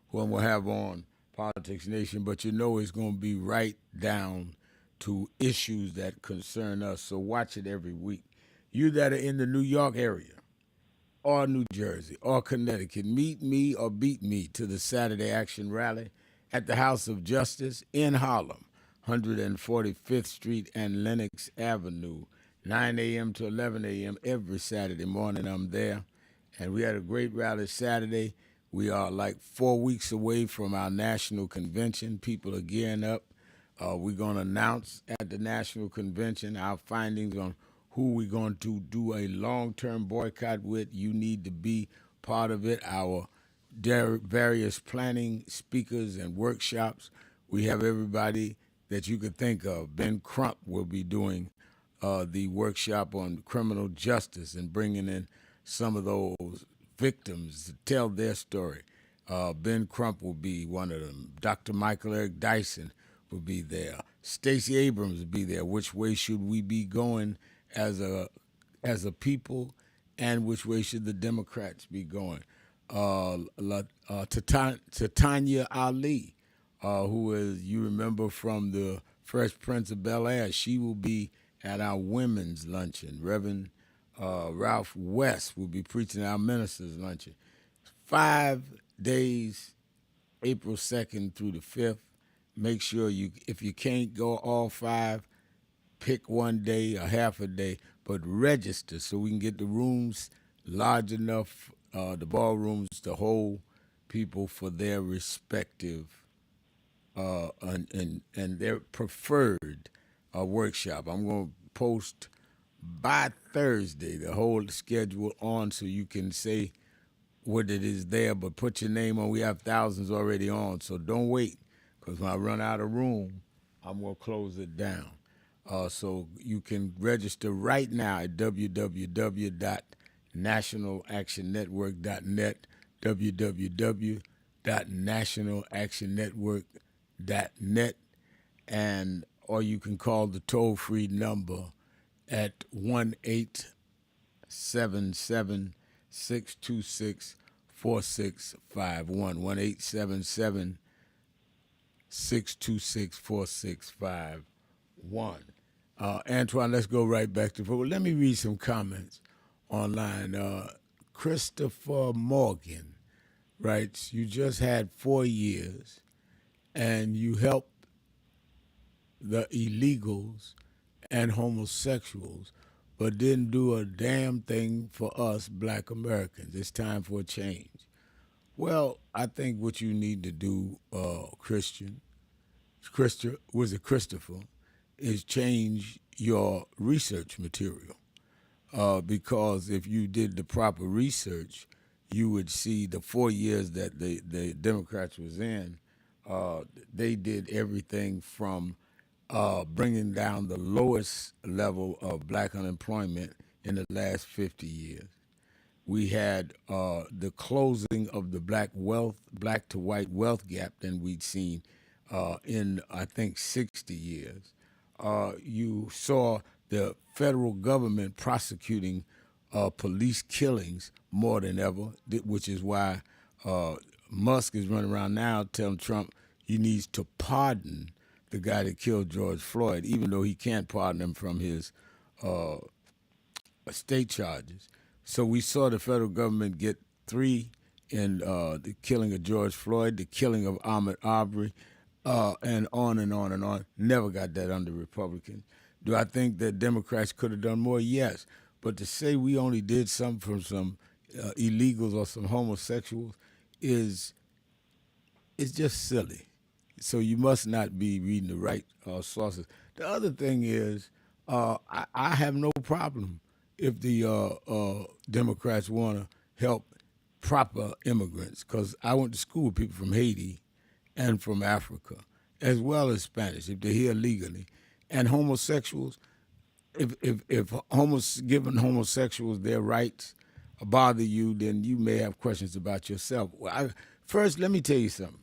who I'm going to have on Politics Nation, but you know it's going to be right down to issues that concern us. So watch it every week. You that are in the New York area, or New Jersey, or Connecticut, meet me or beat me to the Saturday Action Rally at the House of Justice in Harlem, 145th Street and Lenox Avenue, 9 a.m. to 11 a.m. every Saturday morning. I'm there. And we had a great rally Saturday. We are like 4 weeks away from our national convention. People are gearing up. We're going to announce at the national convention our findings on who we're going to do a long-term boycott with. You need to be part of it. Our various planning speakers and workshops, we have everybody that you could think of. Ben Crump will be doing the workshop on criminal justice and bringing in some of those victims to tell their story. Ben Crump will be one of them. Dr. Michael Eric Dyson will be there. Stacey Abrams will be there. Which way should we be going as a people, and which way should the Democrats be going? Tanya Ali, who is, you remember from the Fresh Prince of Bel-Air, she will be at our women's luncheon. Reverend Ralph West will be preaching at our ministers' luncheon. 5 days, April 2nd through the 5th. Make sure if you can't go all 5, pick one day or half a day, but register so we can get the rooms large enough, the ballrooms to hold people for their respective and their preferred workshop. I'm going to post by Thursday the whole schedule on so you can say what it is there, but put your name on. We have thousands already on, so don't wait, because when I run out of room, I'm going to close it down. So you can register right now at www.nationalactionnetwork.net, www.nationalactionnetwork.net, or you can call the toll-free number at 1-877-626-4651, 1-877-626-4651. Antoine, let's go right back to football. Let me read some comments online. Christopher Morgan writes, you just had 4 years and you helped the illegals and homosexuals, but didn't do a damn thing for us black Americans. It's time for a change. Well, I think what you need to do, Christopher, is change your research material. Because if you did the proper research, you would see the 4 years that the Democrats was in, they did everything from bringing down the lowest level of black unemployment in the last 50 years. We had the closing of the black to white wealth gap than we'd seen in, I think, 60 years. You saw the federal government prosecuting police killings more than ever, which is why Musk is running around now telling Trump he needs to pardon the guy that killed George Floyd, even though he can't pardon him from his state charges. So we saw the federal government get 3 in the killing of George Floyd, the killing of Ahmaud Arbery, and on and on and on. Never got that under Republicans. Do I think that Democrats could have done more? Yes. But to say we only did something from some illegals or some homosexuals is just silly. So you must not be reading the right sources. The other thing is, I have no problem if the Democrats want to help proper immigrants, because I went to school with people from Haiti and from Africa, as well as Spanish, if they're here legally. And homosexuals, if giving homosexuals their rights bother you, then you may have questions about yourself. First, let me tell you something.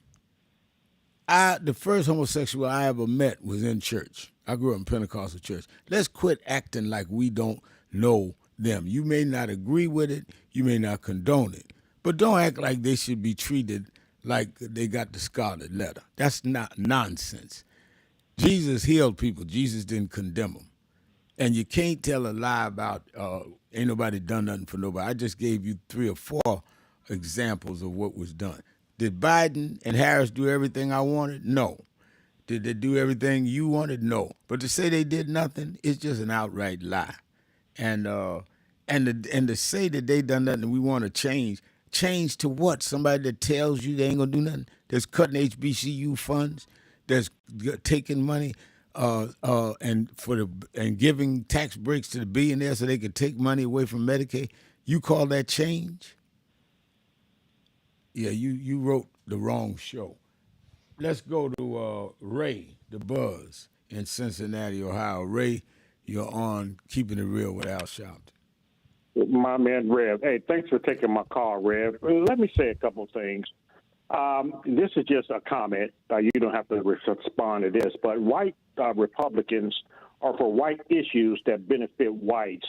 The first homosexual I ever met was in church. I grew up in Pentecostal church. Let's quit acting like we don't know them. You may not agree with it, you may not condone it, but don't act like they should be treated like they got the scarlet letter. That's not nonsense. Jesus healed people. Jesus didn't condemn them. And you can't tell a lie about ain't nobody done nothing for nobody. I just gave you 3 or 4 examples of what was done. Did Biden and Harris do everything I wanted? No. Did they do everything you wanted? No. But to say they did nothing is just an outright lie. And to say that they done nothing and we want to change to what? Somebody that tells you they ain't gonna do nothing? That's cutting HBCU funds, that's taking money and giving tax breaks to the billionaires so they can take money away from Medicaid. You call that change? Yeah, you wrote the wrong show. Let's go to Ray, the Buzz, in Cincinnati, Ohio. Ray, you're on Keeping It Real with Al Sharpton. My man, Rev. Hey, thanks for taking my call, Rev. Let me say a couple of things. This is just a comment. You don't have to respond to this, but white Republicans are for white issues that benefit whites.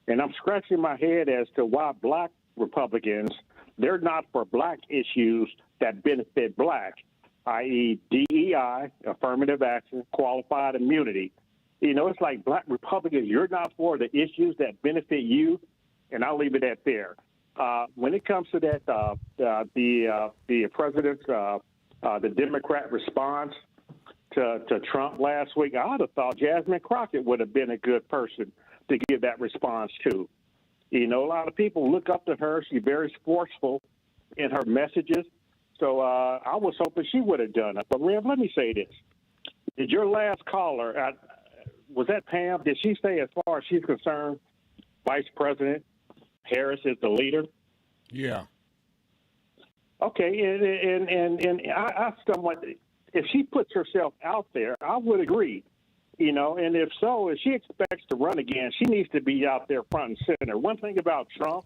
And I'm scratching my head as to why black Republicans, they're not for black issues that benefit black, i.e. DEI, affirmative action, qualified immunity. You know, it's like black Republicans, you're not for the issues that benefit you, and I'll leave it at there. When it comes to that, the president's, the Democrat response to Trump last week, I would have thought Jasmine Crockett would have been a good person to give that response to. You know, a lot of people look up to her. She's very forceful in her messages. So I was hoping she would have done it. But, Rev, let me say this. Did your last caller, was that Pam? Did she say, as far as she's concerned, Vice President Harris is the leader? Yeah. Okay, and I somewhat, if she puts herself out there, I would agree. You know, and if so, if she expects to run again, she needs to be out there front and center. One thing about Trump,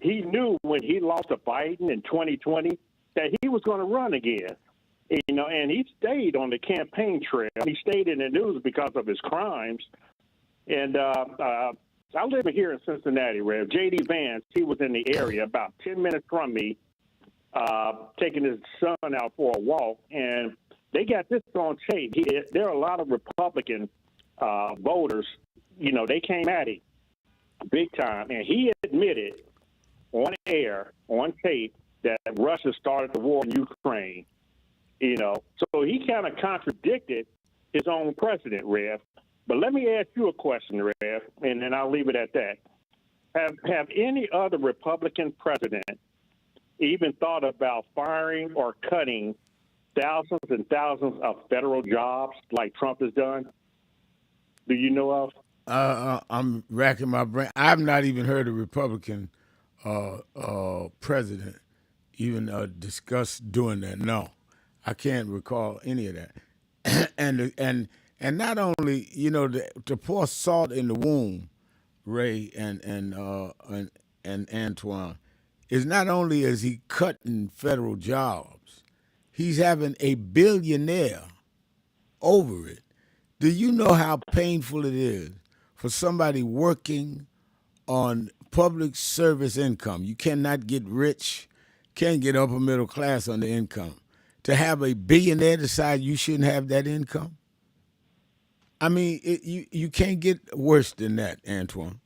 he knew when he lost to Biden in 2020 that he was going to run again. You know, and he stayed on the campaign trail. He stayed in the news because of his crimes. And I live here in Cincinnati, Rev. J.D. Vance, he was in the area about 10 minutes from me, taking his son out for a walk. And they got this on tape. There are a lot of Republican voters, you know, they came at him big time. And he admitted on air, on tape, that Russia started the war in Ukraine. You know, so he kind of contradicted his own president, Rev. But let me ask you a question, Rev, and then I'll leave it at that. Have any other Republican president even thought about firing or cutting thousands and thousands of federal jobs like Trump has done? Do you know of? I'm racking my brain. I've not even heard a Republican president even discuss doing that. No, I can't recall any of that. and not only, you know, to pour salt in the wound, Ray and Antoine, is not only is he cutting federal jobs, he's having a billionaire over it. Do you know how painful it is for somebody working on public service income? You cannot get rich, can't get upper middle class on the income. To have a billionaire decide you shouldn't have that income? I mean, you can't get worse than that, Antoine.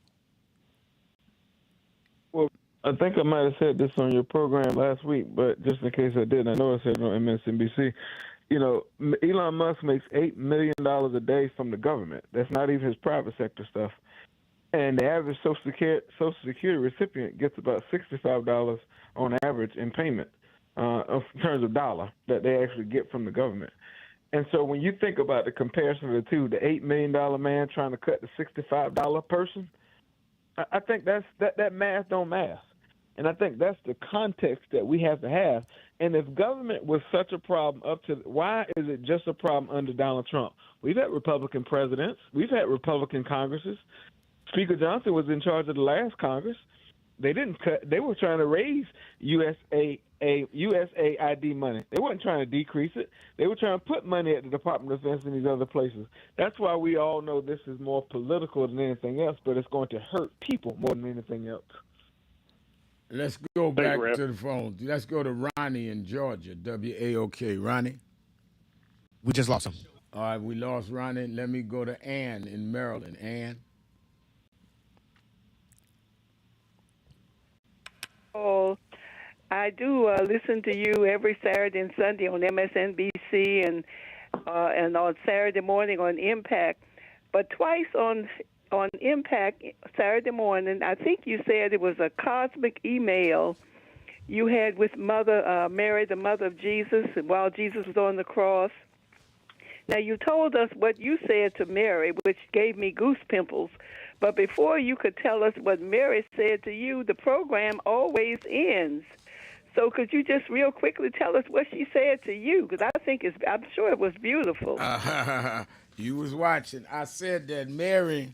Well, I think I might have said this on your program last week, but just in case I didn't, I know I said it on MSNBC. You know, Elon Musk makes $8 million a day from the government. That's not even his private sector stuff. And the average Social Security recipient gets about $65 on average in payment in terms of dollar that they actually get from the government. And so when you think about the comparison of the two, the $8 million man trying to cut the $65 person, I think that math don't math. And I think that's the context that we have to have. And if government was such a problem why is it just a problem under Donald Trump? We've had Republican presidents. We've had Republican Congresses. Speaker Johnson was in charge of the last Congress. They didn't cut. They were trying to raise USAID money. They weren't trying to decrease it. They were trying to put money at the Department of Defense and these other places. That's why we all know this is more political than anything else, but it's going to hurt people more than anything else. Let's go back to the phone. Let's go to Ronnie in Georgia, WAOK. Ronnie? We just lost him. All right, we lost Ronnie. Let me go to Ann in Maryland. Ann? Oh, I do listen to you every Saturday and Sunday on MSNBC and on Saturday morning on Impact. But twice on Impact Saturday morning, I think you said it was a cosmic email you had with Mother Mary, the mother of Jesus, while Jesus was on the cross. Now, you told us what you said to Mary, which gave me goose pimples. But before you could tell us what Mary said to you, the program always ends. So could you just real quickly tell us what she said to you? Because I'm sure it was beautiful. You was watching. I said that Mary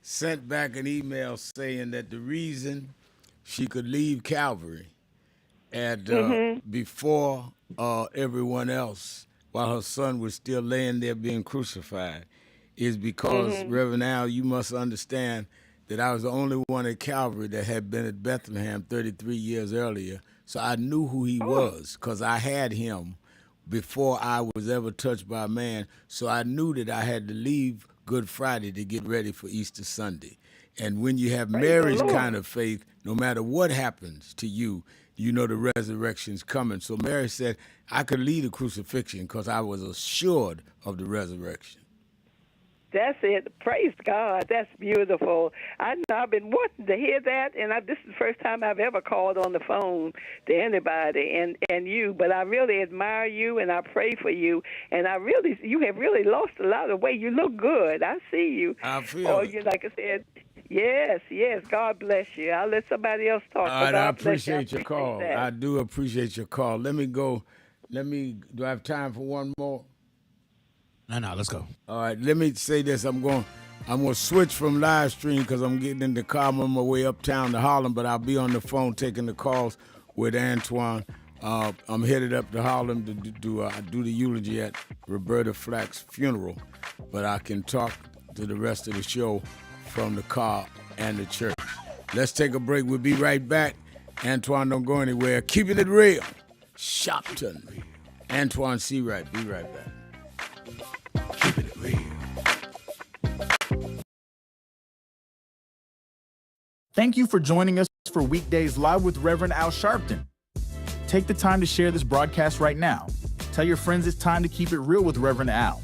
sent back an email saying that the reason she could leave Calvary before everyone else, while her son was still laying there being crucified, is because, Reverend Al, you must understand that I was the only one at Calvary that had been at Bethlehem 33 years earlier. So I knew who he was because I had him before I was ever touched by man. So I knew that I had to leave Good Friday to get ready for Easter Sunday. And when you have Mary's kind of faith, no matter what happens to you, you know the resurrection's coming. So Mary said, I could lead a crucifixion because I was assured of the resurrection. That's it. Praise God. That's beautiful. I've been wanting to hear that, and this is the first time I've ever called on the phone to anybody and you. But I really admire you, and I pray for you. And you have really lost a lot of weight. You look good. I see you. I feel it. You, like I said, yes. God bless you. I'll let somebody else talk. All right, I appreciate your call. I do appreciate your call. Let me go. Do I have time for one more? No, let's go. All right, let me say this. I'm going to switch from live stream because I'm getting in the car. I'm on my way uptown to Harlem, but I'll be on the phone taking the calls with Antoine. I'm headed up to Harlem to do the eulogy at Roberta Flack's funeral, but I can talk to the rest of the show from the car and the church. Let's take a break. We'll be right back. Antoine, don't go anywhere. Keeping it real. Sharpton. Antoine Seawright. Be right back. Keeping it real. Thank you for joining us for Weekdays Live with Reverend Al Sharpton. Take the time to share this broadcast right now. Tell your friends it's time to keep it real with Reverend Al.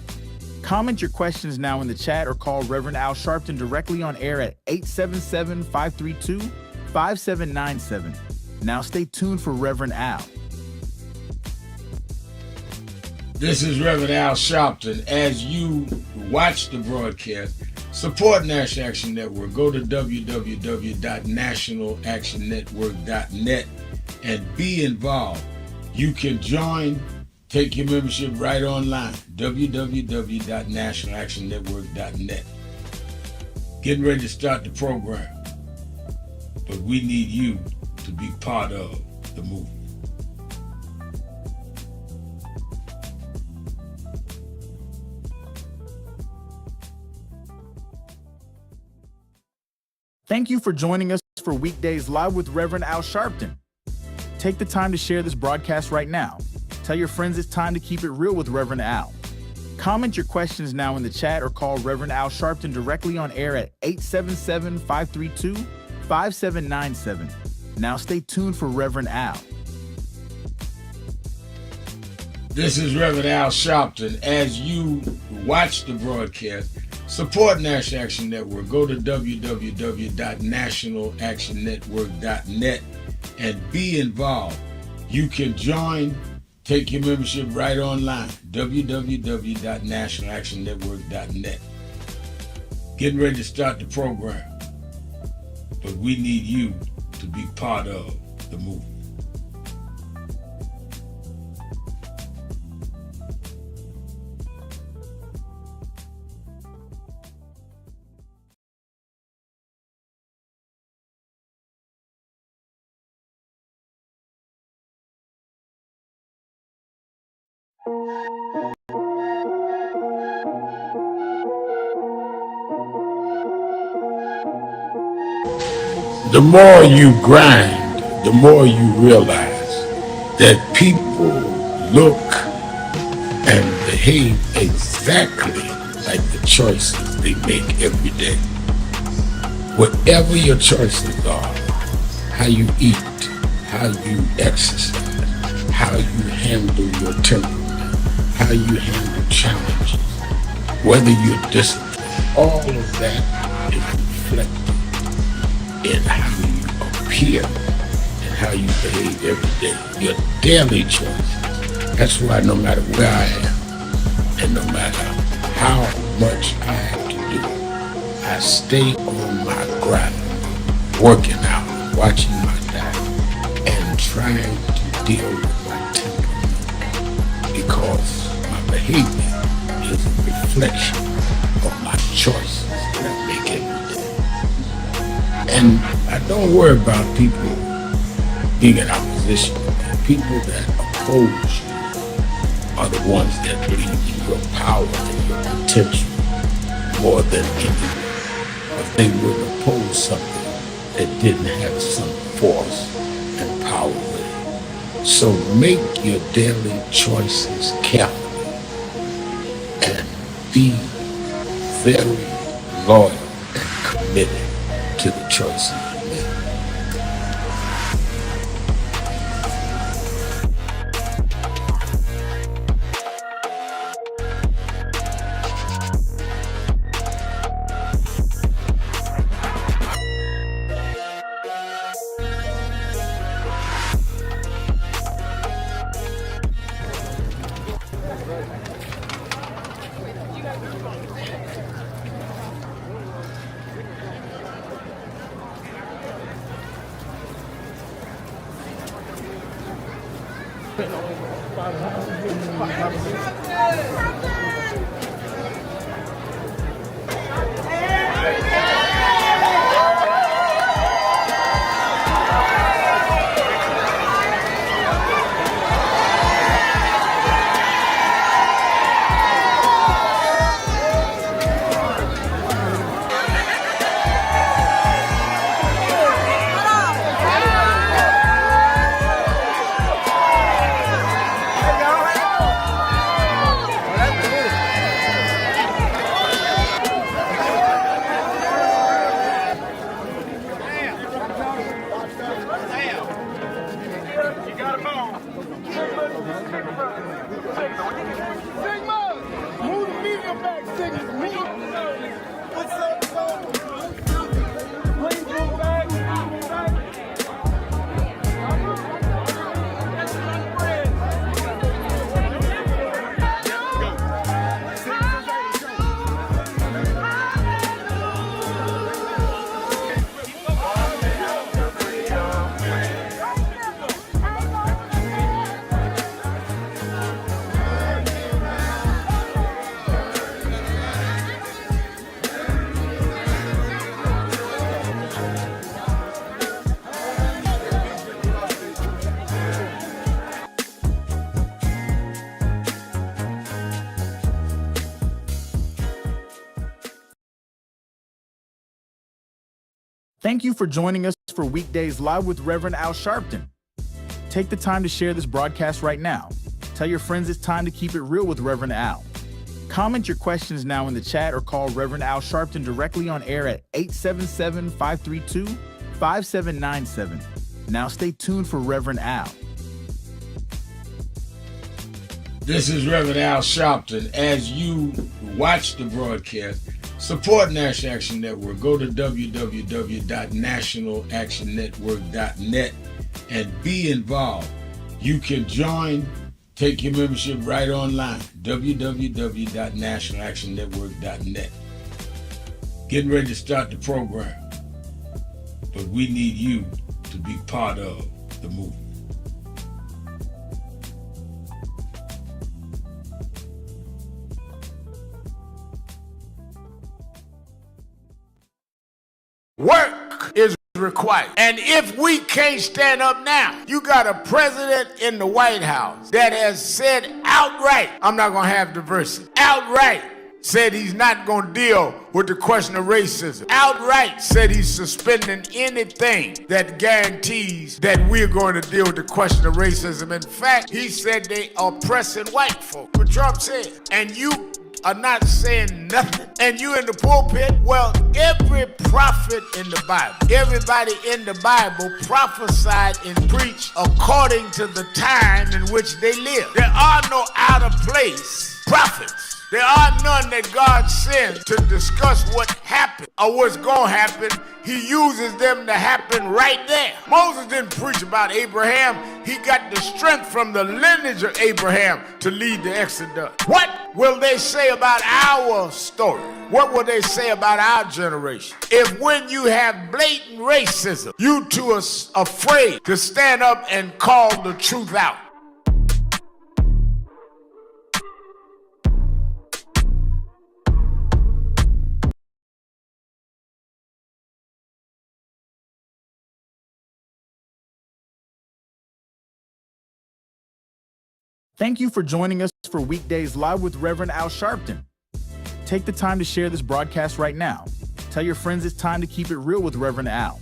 Comment your questions now in the chat or call Reverend Al Sharpton directly on air at 877-532-5797. Now stay tuned for Reverend Al. This is Reverend Al Sharpton. As you watch the broadcast, support National Action Network. Go to www.nationalactionnetwork.net and be involved. You can join, take your membership right online, www.nationalactionnetwork.net. Getting ready to start the program, but we need you to be part of the movement. Thank you for joining us for Weekdays Live with Reverend Al Sharpton. Take the time to share this broadcast right now. Tell your friends it's time to keep it real with Reverend Al. Comment your questions now in the chat or call Reverend Al Sharpton directly on air at 877-532-5797. Now stay tuned for Reverend Al. This is Reverend Al Sharpton. As you watch the broadcast, support National Action Network. Go to www.nationalactionnetwork.net and be involved. You can join, take your membership right online, www.nationalactionnetwork.net. Getting ready to start the program, but we need you to be part of the movement. The more you grind, the more you realize that people look and behave exactly like the choices they make every day. Whatever your choices are, how you eat, how you exercise, how you handle your temperament, how you handle challenges, whether you're disciplined, all of that is reflected in how you appear and how you behave every day. Your daily choices. That's why no matter where I am and no matter how much I have to do, I stay on my grind, working out, watching my diet, and trying to deal with my temperament because my behavior is a reflection of my choices that I make every day. And I don't worry about people being in opposition. People that oppose you are the ones that believe in your power and your potential more than anyone. If they would oppose something that didn't have some force and power with it. So make your daily choices carefully and be very loyal and committed to the choices you make. Thank you for joining us for Weekdays Live with Reverend Al Sharpton. Take the time to share this broadcast right now. Tell your friends it's time to keep it real with Reverend Al. Comment your questions now in the chat or call Reverend Al Sharpton directly on air at 877-532-5797. Now stay tuned for Reverend Al. This is Reverend Al Sharpton. As you watch the broadcast, support National Action Network. Go to www.nationalactionnetwork.net and be involved. You can join, take your membership right online, www.nationalactionnetwork.net. Getting ready to start the program, but we need you to be part of the movement. Work is required. And if we can't stand up now, you got a president in the White House that has said outright, I'm not going to have diversity. Outright said he's not going to deal with the question of racism. Outright said he's suspending anything that guarantees that we're going to deal with the question of racism. In fact, he said they are oppressing white folk. What Trump said. And you are not saying nothing, and you in the pulpit. Well, every prophet in the Bible, everybody in the Bible prophesied and preached according to the time in which they lived. There are no out of place prophets. There are none that God sends to discuss what happened or what's going to happen. He uses them to happen right there. Moses didn't preach about Abraham. He got the strength from the lineage of Abraham to lead the Exodus. What will they say about our story? What will they say about our generation? If when you have blatant racism, you two are afraid to stand up and call the truth out. Thank you for joining us for Weekdays Live with Reverend Al Sharpton. Take the time to share this broadcast right now. Tell your friends it's time to keep it real with Reverend Al.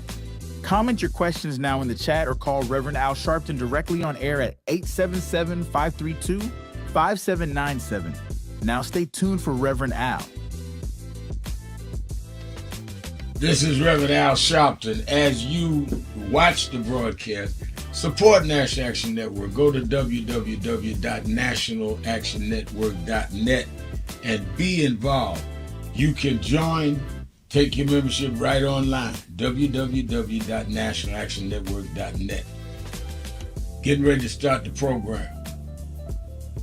Comment your questions now in the chat or call Reverend Al Sharpton directly on air at 877-532-5797. Now stay tuned for Reverend Al. This is Reverend Al Sharpton. As you watch the broadcast, support National Action Network. Go to www.nationalactionnetwork.net and be involved. You can join, take your membership right online, www.nationalactionnetwork.net. Getting ready to start the program,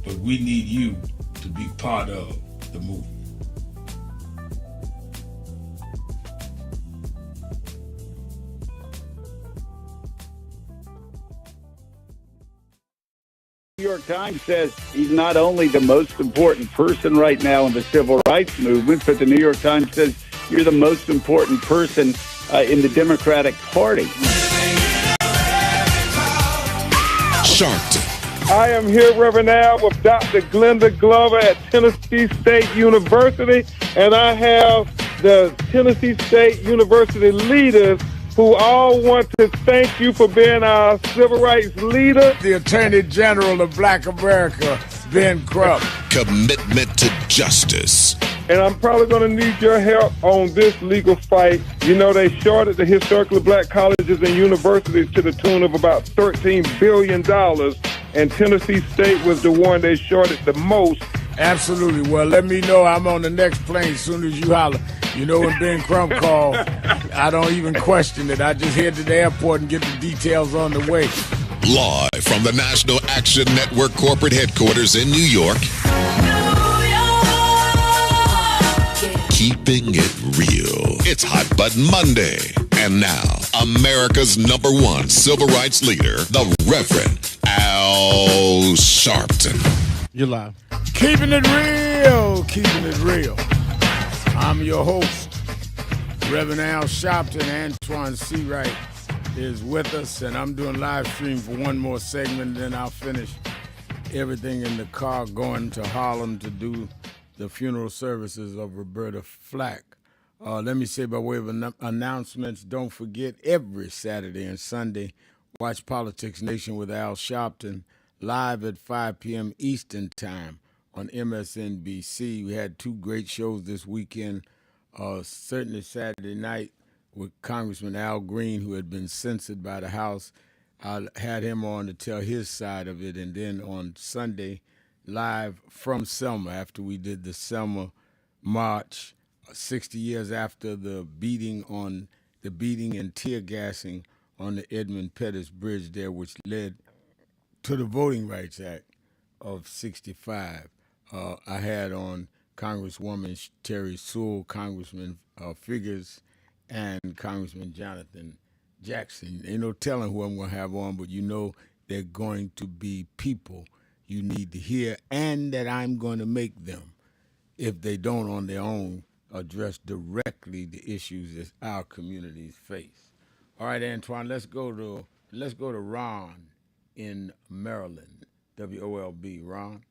but we need you to be part of the movement. New York Times says he's not only the most important person right now in the civil rights movement, but the New York Times says you're the most important person in the Democratic Party. Sharpton. I am here, Reverend Al, with Dr. Glenda Glover at Tennessee State University, and I have the Tennessee State University leaders who all want to thank you for being our civil rights leader. The Attorney General of Black America, Ben Crump. Commitment to justice. And I'm probably going to need your help on this legal fight. You know, they shorted the historically black colleges and universities to the tune of about $13 billion, and Tennessee State was the one they shorted the most. Absolutely. Well, let me know. I'm on the next plane as soon as you holler. You know, when Ben Crump called, I don't even question it. I just head to the airport and get the details on the way. Live from the National Action Network corporate headquarters in New York. Keeping it real. It's Hot Button Monday. And now, America's #1 civil rights leader, the Reverend Al Sharpton. You're live. Keeping it real. Keeping it real. I'm your host, Reverend Al Sharpton. Antoine Seawright is with us, and I'm doing live stream for one more segment, then I'll finish everything in the car going to Harlem to do the funeral services of Roberta Flack. Let me say by way of announcements, don't forget every Saturday and Sunday, watch Politics Nation with Al Sharpton live at 5 p.m. Eastern Time on MSNBC. We had two great shows this weekend, certainly Saturday night with Congressman Al Green, who had been censored by the House, I had him on to tell his side of it, and then on Sunday, live from Selma after we did the Selma march, 60 years after the beating and tear gassing on the Edmund Pettus Bridge there, which led to the Voting Rights Act of '65. I had on Congresswoman Terry Sewell, Congressman Figures, and Congressman Jonathan Jackson. Ain't no telling who I'm going to have on, but you know they're going to be people you need to hear, and that I'm going to make them, if they don't on their own, address directly the issues that our communities face. All right, Antoine, let's go to Ron in Maryland. WOLB, Ron.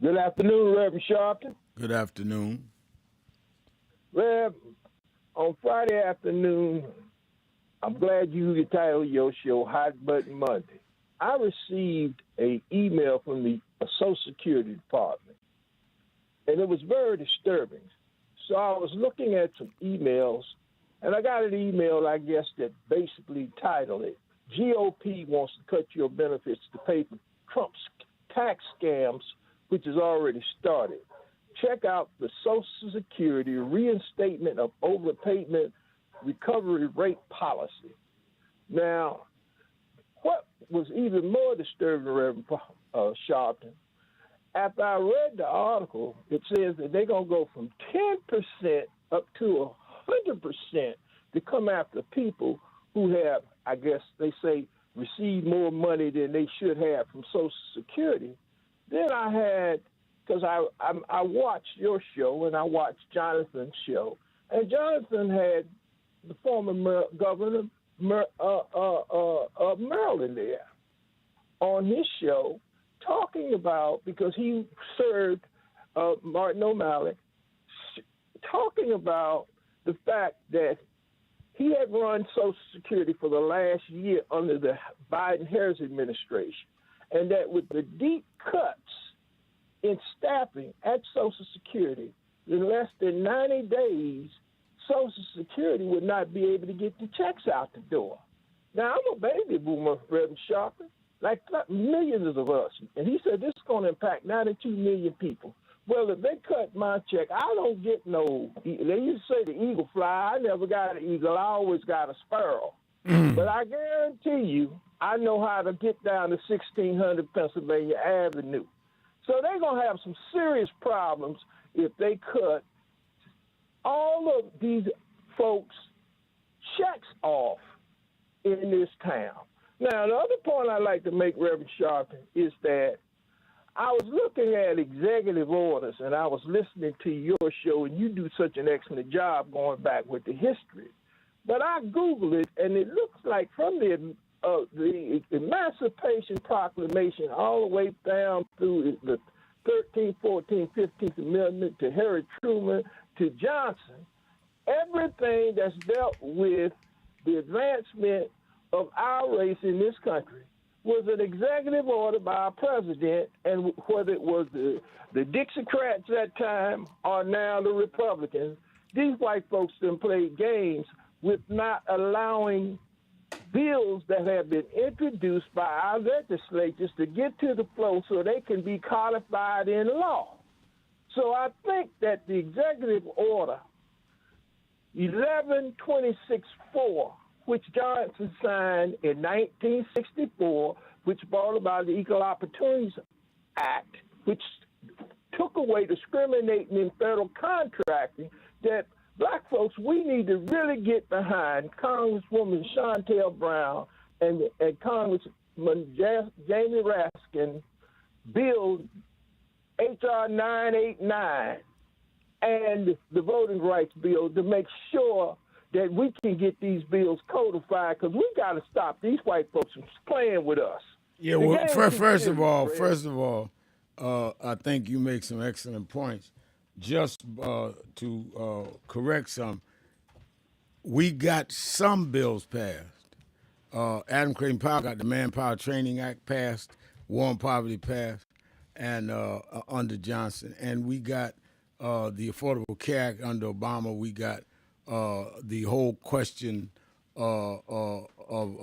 Good afternoon, Reverend Sharpton. Good afternoon. Rev, on Friday afternoon, I'm glad you titled your show Hot Button Monday. I received an email from the Social Security Department, and it was very disturbing. So I was looking at some emails, and I got an email, I guess, that basically titled it, GOP wants to cut your benefits to pay for Trump's tax scams, which has already started. Check out the Social Security reinstatement of overpayment recovery rate policy. Now, what was even more disturbing, Reverend Sharpton, after I read the article, it says that they're going to go from 10% up to 100% to come after people who have, I guess they say, received more money than they should have from Social Security. Then I had, because I watched your show and I watched Jonathan's show, and Jonathan had the former governor of Maryland there on his show talking about, because he served Martin O'Malley, talking about the fact that he had run Social Security for the last year under the Biden-Harris administration, and that with the deep cuts in staffing at Social Security, in less than 90 days, Social Security would not be able to get the checks out the door. Now, I'm a baby boomer, Reverend Sharpton, like millions of us. And he said this is going to impact 92 million people. Well, if they cut my check, I don't get no, they used to say the eagle fly. I never got an eagle. I always got a sparrow. But I guarantee you, I know how to get down to 1600 Pennsylvania Avenue. So they're going to have some serious problems if they cut all of these folks' checks off in this town. Now, the other point I'd like to make, Reverend Sharpton, is that I was looking at executive orders, and I was listening to your show, and you do such an excellent job going back with the history. But I Googled it, and it looks like from the Emancipation Proclamation all the way down through the 13th, 14th, 15th Amendment to Harry Truman to Johnson, everything that's dealt with the advancement of our race in this country was an executive order by a president, and whether it was the Dixiecrats at that time or now the Republicans, these white folks done played games with not allowing bills that have been introduced by our legislatures to get to the floor so they can be codified in law. So I think that the executive order 1126-4, which Johnson signed in 1964, which brought about the Equal Opportunities Act, which took away discriminating in federal contracting, that black folks, we need to really get behind Congresswoman Shontel Brown and Congressman Jamie Raskin bill H.R. 989 and the voting rights bill to make sure that we can get these bills codified, because we got to stop these white folks from playing with us. Yeah, well, first of all, I think you make some excellent points. Just to correct some, we got some bills passed. Adam Clayton Powell got the Manpower Training Act passed, War on Poverty passed, and under Johnson. And we got the Affordable Care Act under Obama. We got the whole question of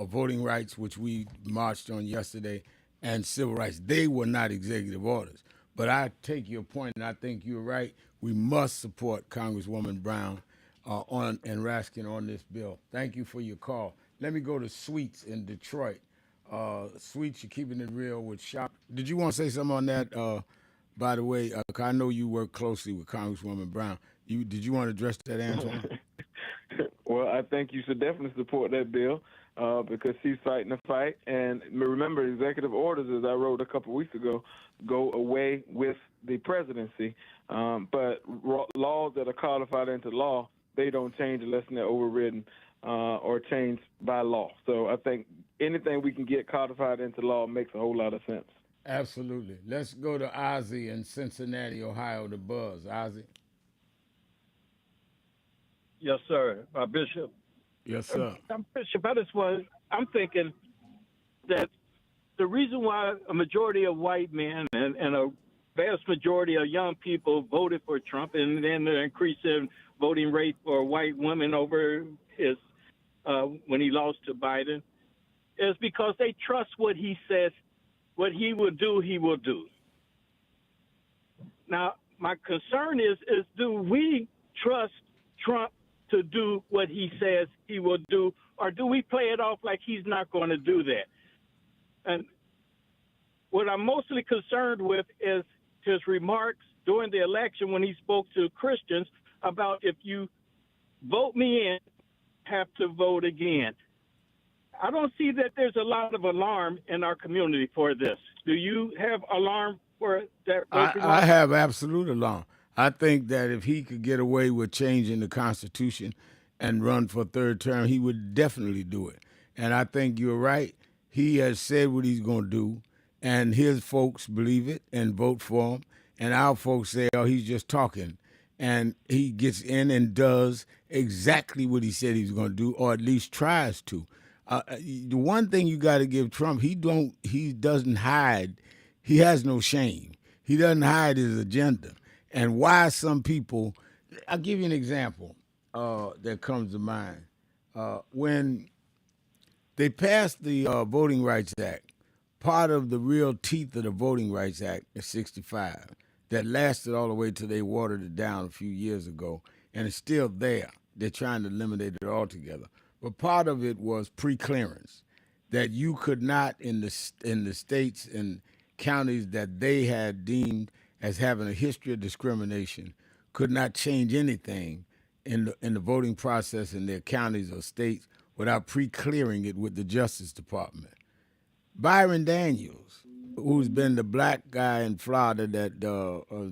voting rights, which we marched on yesterday, and civil rights. They were not executive orders. But I take your point, and I think you're right. We must support Congresswoman Brown and Raskin on this bill. Thank you for your call. Let me go to Sweets in Detroit. Sweets, you're keeping it real with Shop. Did you want to say something on that? By the way, 'cause I know you work closely with Congresswoman Brown. Did you want to address that, Antoine? Well, I think you should definitely support that bill because she's fighting the fight. And remember, executive orders, as I wrote a couple of weeks ago, go away with the presidency. But laws that are codified into law, they don't change unless they're overridden or changed by law. So I think anything we can get codified into law makes a whole lot of sense. Absolutely. Let's go to Ozzy in Cincinnati, Ohio, the Buzz. Ozzy. Yes, sir. Bishop. Yes, sir. Bishop, I'm thinking that the reason why a majority of white men and a vast majority of young people voted for Trump, and then the increase in voting rate for white women over his when he lost to Biden, is because they trust what he says. What he will do, he will do. Now, my concern is do we trust Trump to do what he says he will do, or do we play it off like he's not going to do that? And what I'm mostly concerned with is his remarks during the election when he spoke to Christians about if you vote me in, have to vote again. I don't see that there's a lot of alarm in our community for this. Do you have alarm for that? I have absolute alarm. I think that if he could get away with changing the Constitution and run for a third term, he would definitely do it. And I think you're right. He has said what he's going to do, and his folks believe it and vote for him. And our folks say, oh, he's just talking. And he gets in and does exactly what he said he was going to do, or at least tries to. The one thing you got to give Trump, he doesn't hide. He has no shame. He doesn't hide his agenda. And why some people, I'll give you an example that comes to mind. When they passed the Voting Rights Act, part of the real teeth of the Voting Rights Act is 65, that lasted all the way till they watered it down a few years ago, and it's still there. They're trying to eliminate it altogether. But part of it was pre-clearance, that you could not in the states and counties that they had deemed as having a history of discrimination, could not change anything in the voting process in their counties or states without pre-clearing it with the Justice Department. Byron Daniels, who's been the black guy in Florida that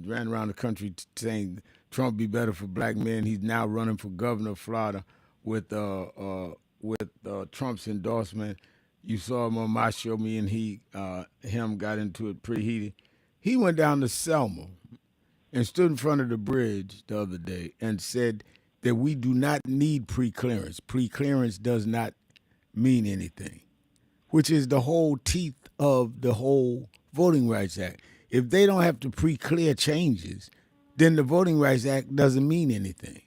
ran around the country saying Trump be better for black men, he's now running for governor of Florida with Trump's endorsement. You saw him on my show. Me and him got into it pretty heated. He went down to Selma and stood in front of the bridge the other day and said that we do not need pre-clearance. Pre-clearance does not mean anything, which is the whole teeth of the whole Voting Rights Act. If they don't have to pre-clear changes, then the Voting Rights Act doesn't mean anything.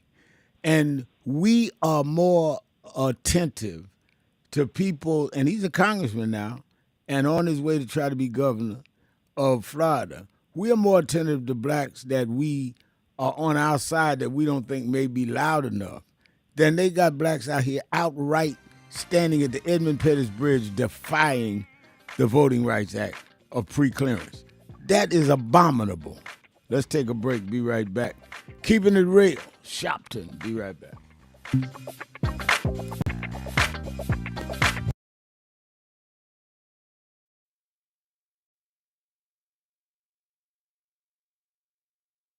And we are more attentive to people, and he's a congressman now, and on his way to try to be governor of Florida. We are more attentive to blacks that we are on our side that we don't think may be loud enough than they got blacks out here outright standing at the Edmund Pettus Bridge defying the Voting Rights Act of pre-clearance. That is abominable. Let's take a break. Be right back. Keeping it real. Sharpton. Be right back.